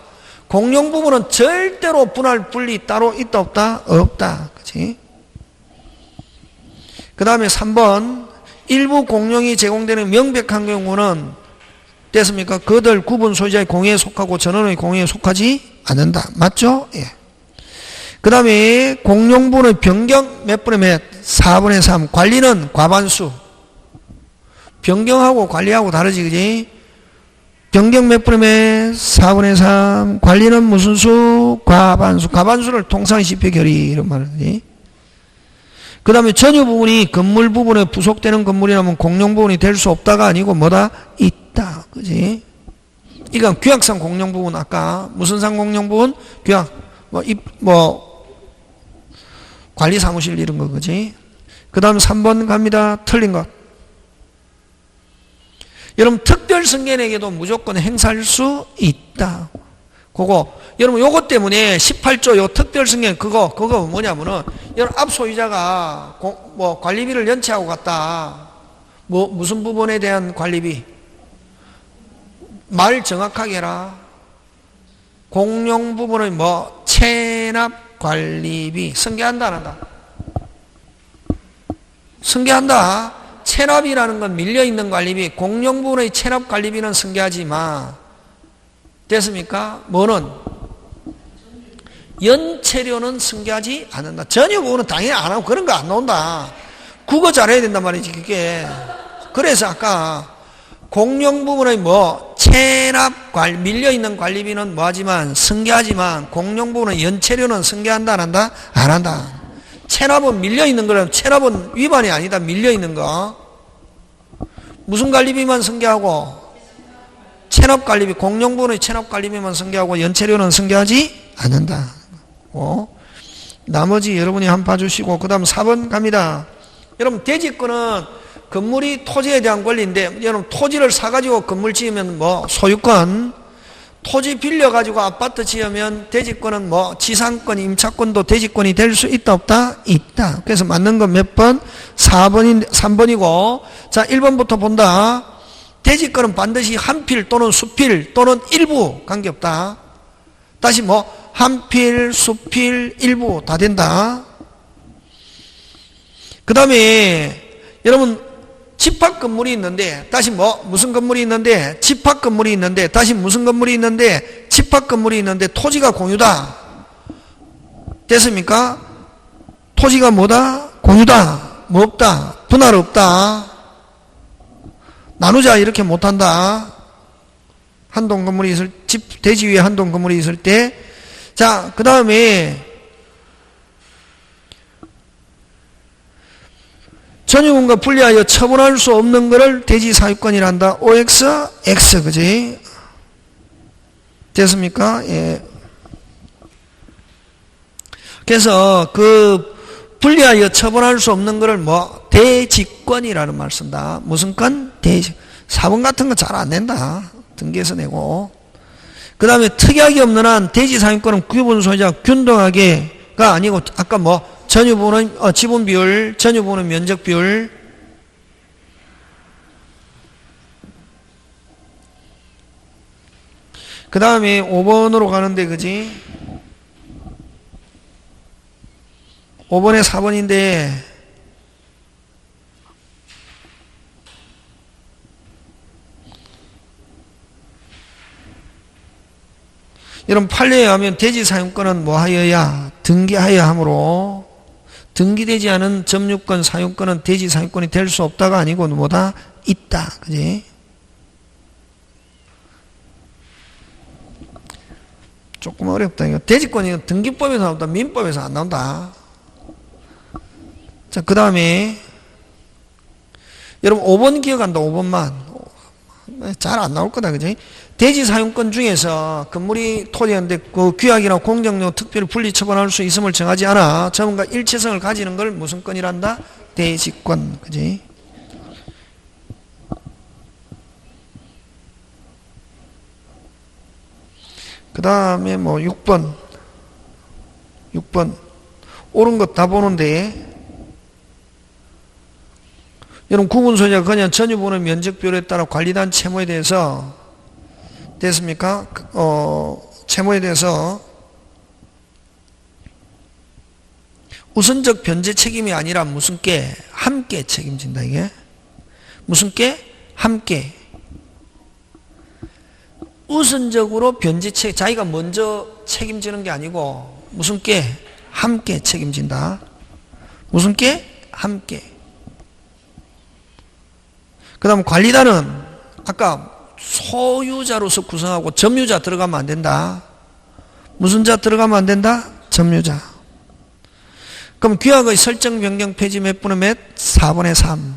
공용 부분은 절대로 분할 분리 따로 있다 없다? 없다. 그치? 그 다음에 3번. 일부 공용이 제공되는 명백한 경우는 됐습니까? 그들 구분 소유자의 공유에 속하고 전원의 공유에 속하지 않는다. 맞죠? 예. 그 다음에 공용분의 변경 몇 분의 몇? 4분의 3. 관리는 과반수. 변경하고 관리하고 다르지, 그지? 변경 몇 분의 몇? 4분의 3. 관리는 무슨 수? 과반수. 과반수를 통상시표 결의 이런 말이지. 그 다음에 전유 부분이 건물 부분에 부속되는 건물이라면 공용 부분이 될 수 없다가 아니고 뭐다? 있다. 그지? 이건 규약상 공용 부분 아까 무슨 상 공용 부분? 규약. 관리사무실 이런 거, 그지? 그 다음 3번 갑니다. 틀린 것. 여러분, 특별승계에게도 무조건 행사할 수 있다. 그거, 여러분, 요것 때문에 18조 요 특별승계 그거 뭐냐면은, 여러분, 앞소유자가 관리비를 연체하고 갔다. 무슨 부분에 대한 관리비? 말 정확하게 해라. 공용 부분의 체납 관리비. 승계한다, 안 한다? 승계한다. 체납이라는 건 밀려있는 관리비. 공용 부분의 체납 관리비는 승계하지 마. 됐습니까? 뭐는? 연체료는 승계하지 않는다. 전유 부분은 당연히 안 하고 그런 거 안 나온다. 국어 잘해야 된단 말이지, 그게. 그래서 아까 공용 부분의 체납 밀려있는 관리비는 하지만 승계하지만 공용 부분의 연체료는 승계한다, 안 한다? 안 한다. 체납은 밀려있는 거라면 체납은 위반이 아니다. 밀려있는 거. 무슨 관리비만 승계하고? 체납 관리비, 공용 부분의 체납 관리비만 승계하고 연체료는 승계하지 않는다. 나머지 여러분이 한번 봐주시고, 그 다음 4번 갑니다. 여러분, 대지권은 건물이 토지에 대한 권리인데, 여러분, 토지를 사가지고 건물 지으면 소유권, 토지 빌려가지고 아파트 지으면 대지권은 지상권, 임차권도 대지권이 될 수 있다, 없다? 있다. 그래서 맞는 건 몇 번? 3번이고, 자, 1번부터 본다. 대지권은 반드시 한 필 또는 수필 또는 일부 관계없다. 다시 한 필, 수필, 일부 다 된다. 그 다음에 여러분 집합 건물이 있는데 다시 무슨 건물이 있는데 집합 건물이 있는데 다시 무슨 건물이 있는데 집합 건물이 있는데 토지가 공유다. 됐습니까? 토지가 뭐다? 공유다. 뭐 없다? 분할 없다. 나누자 이렇게 못한다. 한동 건물이 있을, 대지 위에 한동 건물이 있을 때. 자, 그 다음에 전유분과 분리하여 처분할 수 없는 것을 대지 사유권이란다. OX, X, 그지? 됐습니까? 예. 그래서 불리하여 처분할 수 없는 것을 뭐 대지권이라는 말 쓴다. 무슨 건? 대지. 사본 같은 거 잘 안 낸다. 등기에서 내고. 그 다음에 특약이 없는 한 대지상권은 구분 소유자 균등하게가 아니고 아까 뭐 전유부는 지분 비율, 전유부는 면적 비율. 그 다음에 5번으로 가는데 그지? 5번에 4번인데 여러분 판례에 하면 대지사용권은 뭐 하여야? 등기하여야 하므로 등기되지 않은 점유권, 사용권은 대지사용권이 될 수 없다가 아니고 뭐다? 있다. 그지? 조금 어렵다. 이거 대지권이 등기법에서 나온다. 민법에서 안 나온다. 자, 그 다음에 여러분 5번 기억한다. 5번만 잘 안 나올 거다. 그지? 대지 사용권 중에서 건물이 토지인데 그 규약이나 공정료 특별 분리 처분할 수 있음을 정하지 않아 전문가 일체성을 가지는 걸 무슨 건이란다? 대지권. 그지? 그 다음에 뭐 6번 옳은 것 다 보는데 여러분 구분 소유자가 그냥 전유부는 면적 비율에 따라 관리단 채무에 대해서 됐습니까? 채무에 대해서 우선적 변제 책임이 아니라 무슨 게? 함께 책임진다. 이게 무슨 게? 함께. 우선적으로 변제 책임, 자기가 먼저 책임지는 게 아니고 무슨 게? 함께 책임진다. 무슨 게? 함께. 그 다음 관리단은 아까 소유자로서 구성하고 점유자 들어가면 안 된다. 무슨 자 들어가면 안 된다? 점유자. 그럼 규약의 설정 변경 폐지 몇 분의 몇? 4분의 3.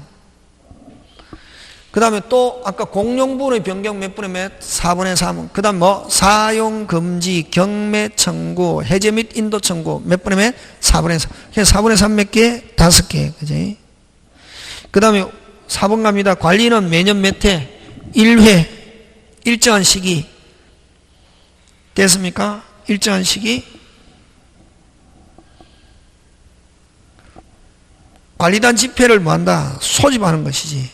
그 다음에 또 아까 공용분의 변경 몇 분의 몇? 4분의 3. 그 다음 뭐 사용 금지, 경매 청구, 해제 및 인도 청구 몇 분의 몇? 4분의 3. 그래서 4분의 3 몇 개? 5개. 그지? 그 다음에 4번 갑니다. 관리는 매년 몇 회? 1회. 일정한 시기. 됐습니까? 일정한 시기. 관리단 집회를 뭐한다? 소집하는 것이지.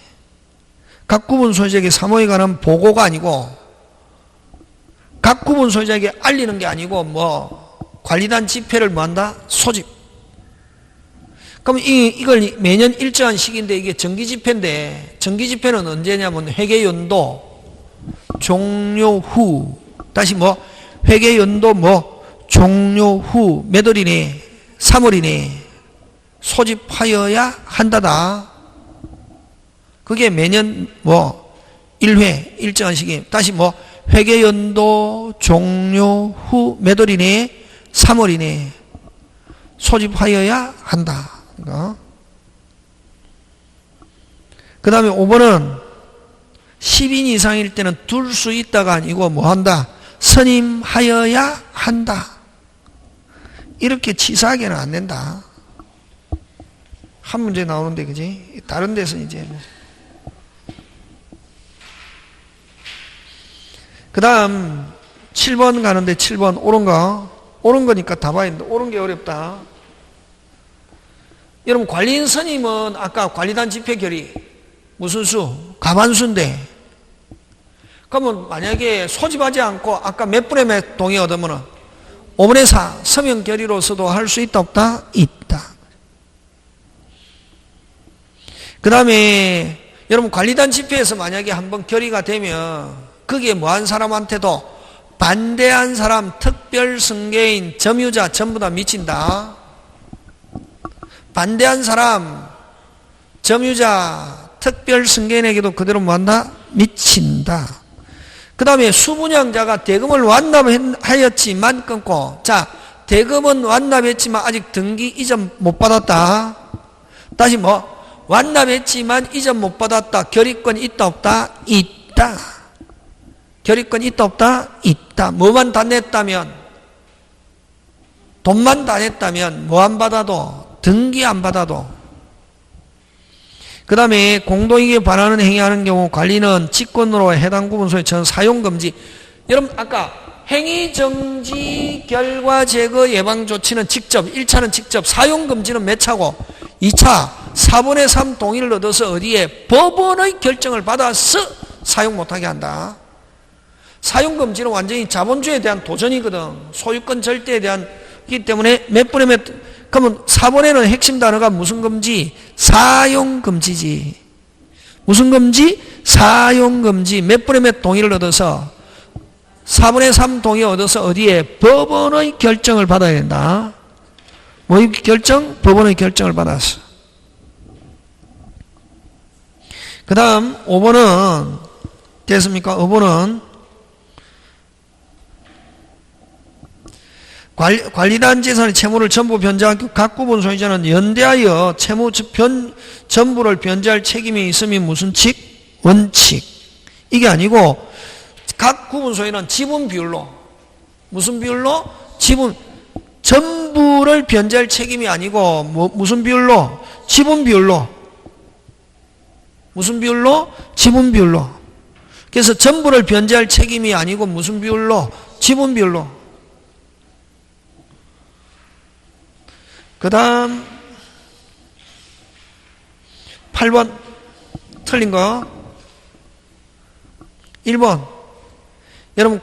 각 구분 소유자에게 사무에 관한 보고가 아니고 각 구분 소유자에게 알리는 게 아니고 뭐 관리단 집회를 뭐한다? 소집. 그럼 이걸 매년 일정한 시기인데 이게 정기집회인데 정기집회는 언제냐면 회계연도 종료 후 다시 뭐 회계연도 뭐 종료 후 몇 월이네? 3월이네. 소집하여야 한다다. 그게 매년 뭐 1회 일정한 시기 다시 뭐 회계연도 종료 후 몇 월이네? 3월이네. 소집하여야 한다. 그 다음에 5번은 10인 이상일 때는 둘 수 있다가 아니고 뭐 한다? 선임하여야 한다. 이렇게 치사하게는 안 된다. 한 문제 나오는데 그지? 다른 데서는 이제 그 다음 7번 가는데 7번 옳은 거 옳은 거니까 다 봐야 되는데 옳은 게 어렵다. 여러분 관리인 선임은 아까 관리단 집회 결의 무슨 수? 가반수인데 그러면 만약에 소집하지 않고 아까 몇 분의 몇 동의 얻으면 5분의 4 서명 결의로서도 할 수 있다 없다? 있다. 그 다음에 여러분 관리단 집회에서 만약에 한번 결의가 되면 거기에 뭐한 사람한테도 반대한 사람 특별 승계인 점유자 전부 다 미친다. 반대한 사람 점유자 특별 승계인에게도 그대로 뭐한다? 미친다. 그 다음에 수분양자가 대금을 완납하였지만 끊고 자 대금은 완납했지만 아직 등기 이전 못 받았다. 다시 뭐 완납했지만 이전 못 받았다. 결의권 있다 없다? 있다. 결의권 있다 없다? 있다. 뭐만 다 냈다면 돈만 다 냈다면 뭐 안 받아도 등기 안 받아도. 그 다음에 공동이익에 반하는 행위하는 경우 관리는 직권으로 해당 구분소의 전 사용금지. 여러분 아까 행위정지 결과 제거 예방 조치는 직접, 1차는 직접, 사용금지는 몇 차고 2차 4분의 3 동의를 얻어서 어디에 법원의 결정을 받아서 사용 못하게 한다. 사용금지는 완전히 자본주의에 대한 도전이거든. 소유권 절대에 대한 이기 때문에 몇 분의 몇, 그러면 4번에는 핵심 단어가 무슨 금지? 사용금지지. 무슨 금지? 사용금지. 몇 분의 몇 동의를 얻어서 4분의 3 동의 얻어서 어디에? 법원의 결정을 받아야 된다. 뭐의 결정? 법원의 결정을 받았어. 그 다음 5번은 됐습니까? 5번은 관리단 재산의 채무를 전부 변제한 각 구분 소유자는 연대하여 채무 전부를 변제할 책임이 있음이 무슨 칙? 원칙. 이게 아니고 각 구분 소유는 지분 비율로, 무슨 비율로? 지분 전부를 변제할 책임이 아니고 무슨 비율로? 지분 비율로. 무슨 비율로? 지분 비율로. 그래서 전부를 변제할 책임이 아니고 무슨 비율로? 지분 비율로. 그 다음 8번 틀린 거 1번 여러분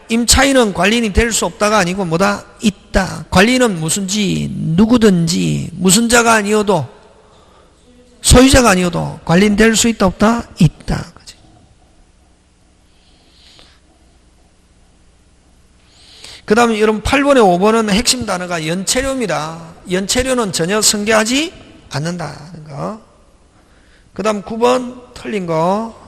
임차인은 관리인이 될 수 없다가 아니고 뭐다? 있다. 관리인은 무슨지 누구든지 무슨 자가 아니어도 소유자가 아니어도 관리인 될 수 있다 없다? 있다. 그치? 그 다음에 여러분 8번에 5번은 핵심 단어가 연체료입니다. 연체료는 전혀 승계하지 않는다는 거. 그 다음 9번 틀린 거.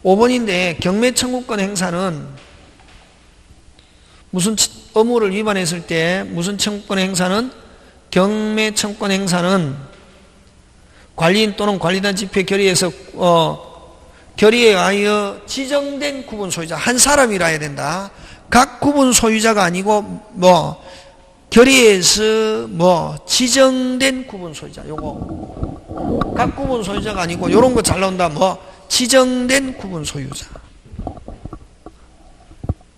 (5번인데) 경매 청구권 행사는 무슨 의무를 위반했을 때 무슨 청구권 행사는 경매 청구권 행사는 관리인 또는 관리단 집회 결의에서 결의에 의하여 지정된 구분 소유자 한 사람이라 해야 된다. 각 구분 소유자가 아니고 결의에서 지정된 구분 소유자 요거 각 구분 소유자가 아니고 요런 거 잘 나온다. 지정된 구분 소유자.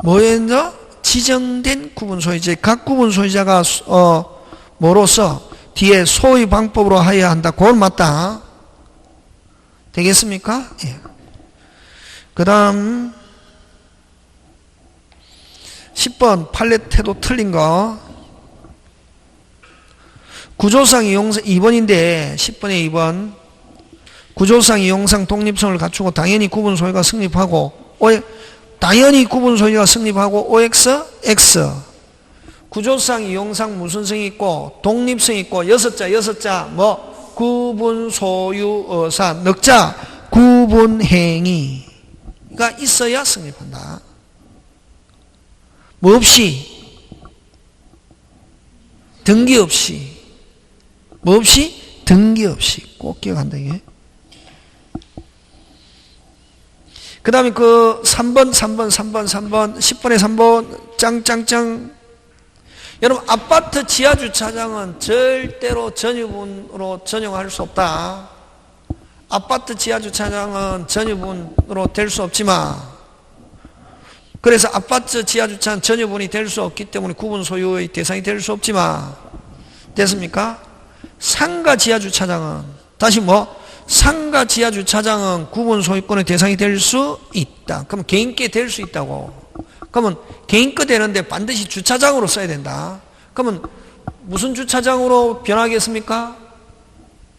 뭐였나? 지정된 구분 소유자. 각 구분 소유자가 뭐로서 뒤에 소의 방법으로 하여야 한다. 그건 맞다. 되겠습니까? 예. 그 다음 10번 판례 태도 틀린 거. 구조상 이용상 2번인데 10번에 2번 구조상 이용상 독립성을 갖추고 당연히 구분 소유가 성립하고 당연히 구분 소유가 성립하고 OX, X 구조상 이용상 무슨 성이 있고 독립성이 있고 여섯자 구분 소유 어사 넉자 구분 행위가 있어야 성립한다. 뭐 없이 등기 없이 뭐 없이 등기 없이 꼭 기억한다 이게. 그 다음에 그 3번 10번에 3번 짱짱짱. 여러분 아파트 지하주차장은 절대로 전유분으로 전용할 수 없다. 아파트 지하주차장은 전유분으로 될 수 없지만 그래서 아파트 지하주차는 전유분이 될 수 없기 때문에 구분 소유의 대상이 될 수 없지만 됐습니까? 상가 지하주차장은 다시 상가 지하주차장은 구분 소유권의 대상이 될 수 있다. 그럼 개인께 될 수 있다고. 그러면 개인 거 되는데 반드시 주차장으로 써야 된다. 그러면 무슨 주차장으로 변하겠습니까?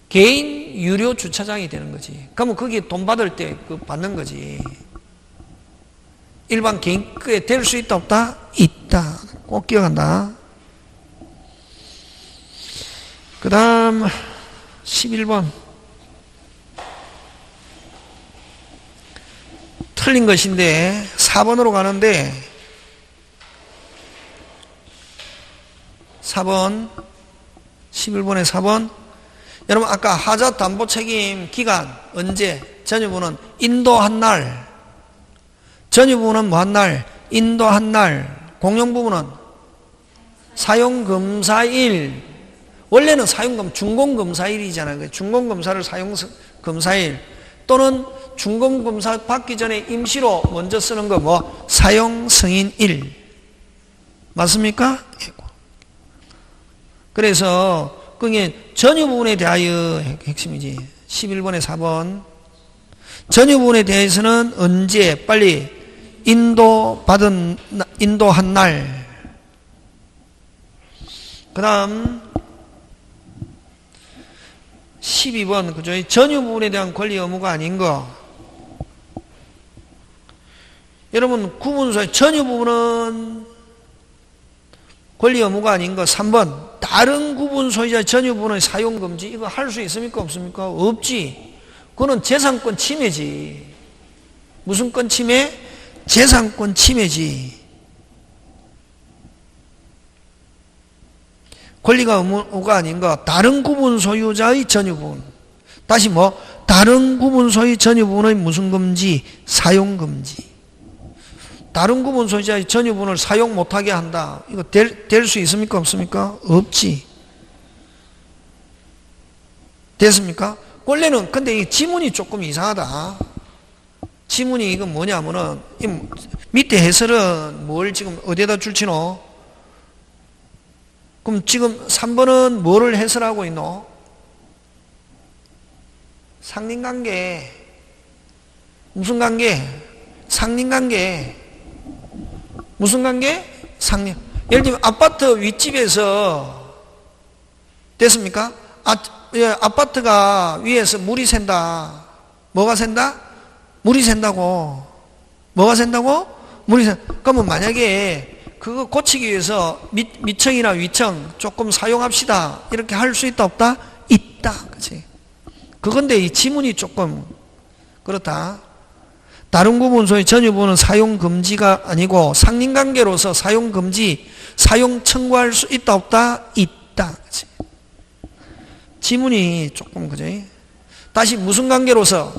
개인 유료 주차장이 되는 거지. 그러면 거기 돈 받을 때 받는 거지. 일반 개인 거에 될 수 있다 없다? 있다. 꼭 기억한다. 그 다음 11번 틀린 것인데 4번으로 가는데 4번 11번에 4번 여러분 아까 하자 담보 책임 기간 언제 전유분은 인도한 날 전유부분은 뭐 한 날? 인도한 날. 공용부분은 사용검사일. 원래는 준공검사일이잖아요. 준공검사를 사용검사일 또는 준공검사 받기 전에 임시로 먼저 쓰는 거 뭐? 사용승인일. 맞습니까? 그래서 그게 전유부분에 대하여 핵심이지. 11번에 4번. 전유부분에 대해서는 언제 빨리 인도한 날. 그 다음 12번 그죠? 전유부분에 대한 권리 의무가 아닌 거. 여러분 구분소의 전유부분은 권리 의무가 아닌 거. 3번 다른 구분 소유자 전유부분의 사용금지. 이거 할 수 있습니까? 없습니까? 없지. 그거는 재산권 침해지. 무슨 권 침해? 재산권 침해지. 권리가 의무가 아닌 거. 다른 구분 소유자의 전유부분. 다시 뭐? 다른 구분 소유 전유부분의 무슨 금지? 사용금지. 다른 구분 소유자의 전유부분을 사용 못하게 한다. 이거 될 수 있습니까? 없습니까? 없지. 됐습니까? 원래는 근데 이 지문이 조금 이상하다. 지문이 이건 뭐냐면은 밑에 해설은 뭘 지금 어디에다 줄치노? 그럼 지금 3번은 뭐를 해설하고 있노? 상린관계. 무슨 관계? 상린관계. 무슨 관계? 상린. 예를 들면 아파트 윗집에서 됐습니까? 아파트가 위에서 물이 샌다. 뭐가 샌다? 물이 샌다고. 뭐가 샌다고? 물이 샌다. 그러면 만약에 그거 고치기 위해서 밑층이나 위층 조금 사용합시다. 이렇게 할 수 있다 없다? 있다. 그치? 그건데 이 지문이 조금 그렇다. 다른 구분소의 전유부분은 사용금지가 아니고 상린관계로서 사용금지, 사용 청구할 수 있다 없다? 있다. 그치? 지문이 조금 그지? 다시 무슨 관계로서?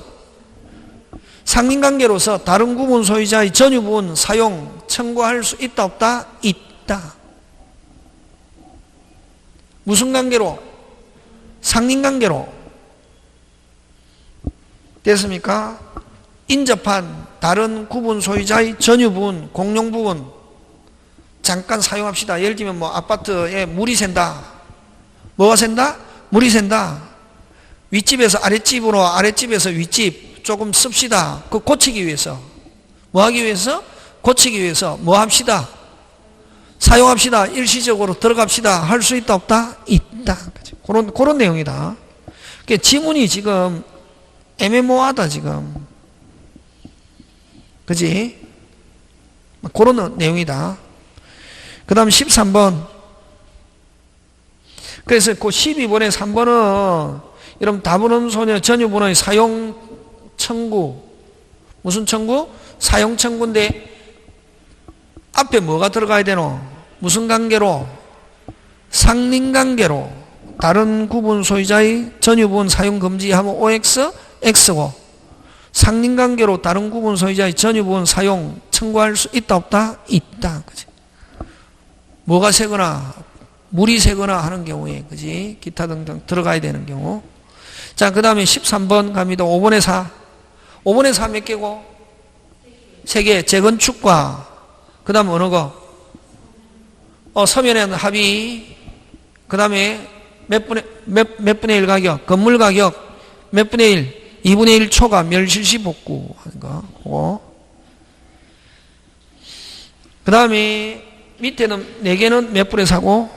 상린관계로서 다른 구분 소유자의 전유부분 사용 청구할 수 있다 없다? 있다. 무슨 관계로? 상린관계로. 됐습니까? 인접한 다른 구분 소유자의 전유부분, 공용부분 잠깐 사용합시다. 예를 들면 뭐 아파트에 물이 샌다. 뭐가 샌다? 물이 샌다. 윗집에서 아랫집으로, 아랫집에서 윗집 조금 씁시다. 그거 고치기 위해서. 뭐 하기 위해서? 고치기 위해서. 뭐 합시다? 사용합시다. 일시적으로 들어갑시다. 할 수 있다 없다? 있다. 그런 내용이다. 그러니까 지문이 지금 애매모호하다 지금. 그지? 그런 내용이다. 그 다음 13번. 그래서 그 12번에 3번은 여러분 다분음 소녀 전유번호의 사용 청구. 무슨 청구? 사용 청구인데 앞에 뭐가 들어가야 되노? 무슨 관계로? 상린관계로. 다른 구분 소유자의 전유부분 사용 금지하면 OX, X고 상린관계로 다른 구분 소유자의 전유부분 사용 청구할 수 있다 없다? 있다. 그치? 뭐가 새거나 물이 새거나 하는 경우에 그지? 기타 등등 들어가야 되는 경우. 자, 그 다음에 13번 갑니다. 5번에 4. 5번에 4 몇 개고? 3개. 재건축과 그 다음 어느 거? 서면에 합의. 그 다음에 몇 분의 1 가격? 건물 가격 몇 분의 1? 2분의 1 초과 멸실시 복구 하는 거. 그 다음에 밑에는 4개는 몇 분의 4고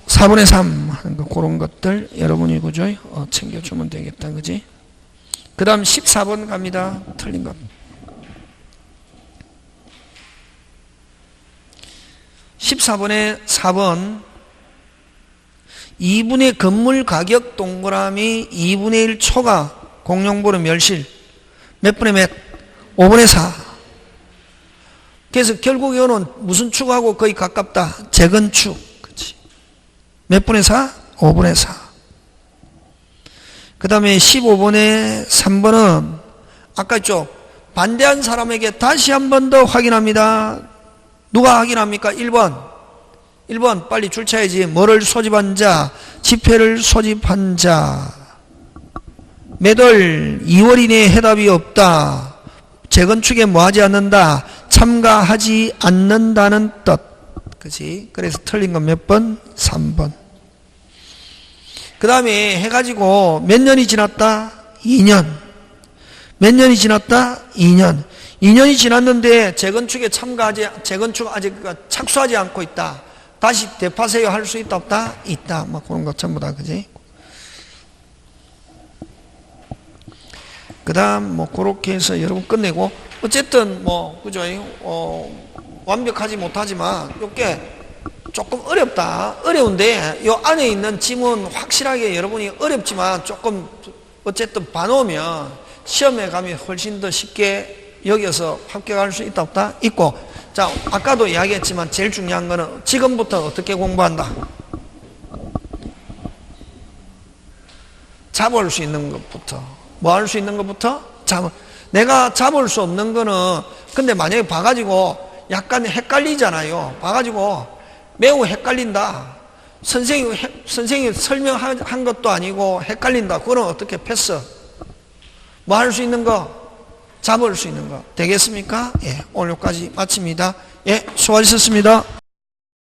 4분의 3 하는 거. 그런 것들 여러분이 그죠? 챙겨주면 되겠다. 그지? 그 다음 14번 갑니다. 틀린 것. 14번에 4번 2분의 건물 가격 동그라미 2분의 1 초과 공용보름 멸실 몇 분의 몇? 5분의 4. 그래서 결국 이거는 무슨 축하고 거의 가깝다? 재건축. 그치? 몇 분의 4? 5분의 4. 그 다음에 15번에 3번은 아까 있죠? 반대한 사람에게 다시 한 번 더 확인합니다. 누가 확인합니까? 1번 빨리 줄 쳐야지. 뭐를 소집한 자? 지폐를 소집한 자. 매달 2월 이내에 해답이 없다. 재건축에 뭐하지 않는다? 참가하지 않는다는 뜻. 그치? 그래서 틀린 건 몇 번? 3번. 그 다음에 해가지고 몇 년이 지났다? 2년. 몇 년이 지났다? 2년. 2년이 지났는데 재건축 아직 착수하지 않고 있다. 다시 되파세요 할 수 있다 없다? 있다. 막 그런 거 전부 다, 그지? 그 다음 뭐 그렇게 해서 여러분 끝내고, 어쨌든 뭐 그죠? 완벽하지 못하지만 요게 조금 어렵다. 어려운데 요 안에 있는 지문 확실하게 여러분이 어렵지만 조금 어쨌든 봐놓으면 시험에 가면 훨씬 더 쉽게 여기서 합격할 수 있다 없다? 있고. 자, 아까도 이야기했지만 제일 중요한 거는 지금부터 어떻게 공부한다? 잡을 수 있는 것부터. 뭐 할 수 있는 것부터? 내가 잡을 수 없는 거는, 근데 만약에 봐가지고 약간 헷갈리잖아요. 봐가지고 매우 헷갈린다. 선생님이 설명한 것도 아니고 헷갈린다. 그건 어떻게 패스? 뭐 할 수 있는 거? 잡을 수 있는 거. 되겠습니까? 예, 오늘 여기까지 마칩니다. 예, 수고하셨습니다.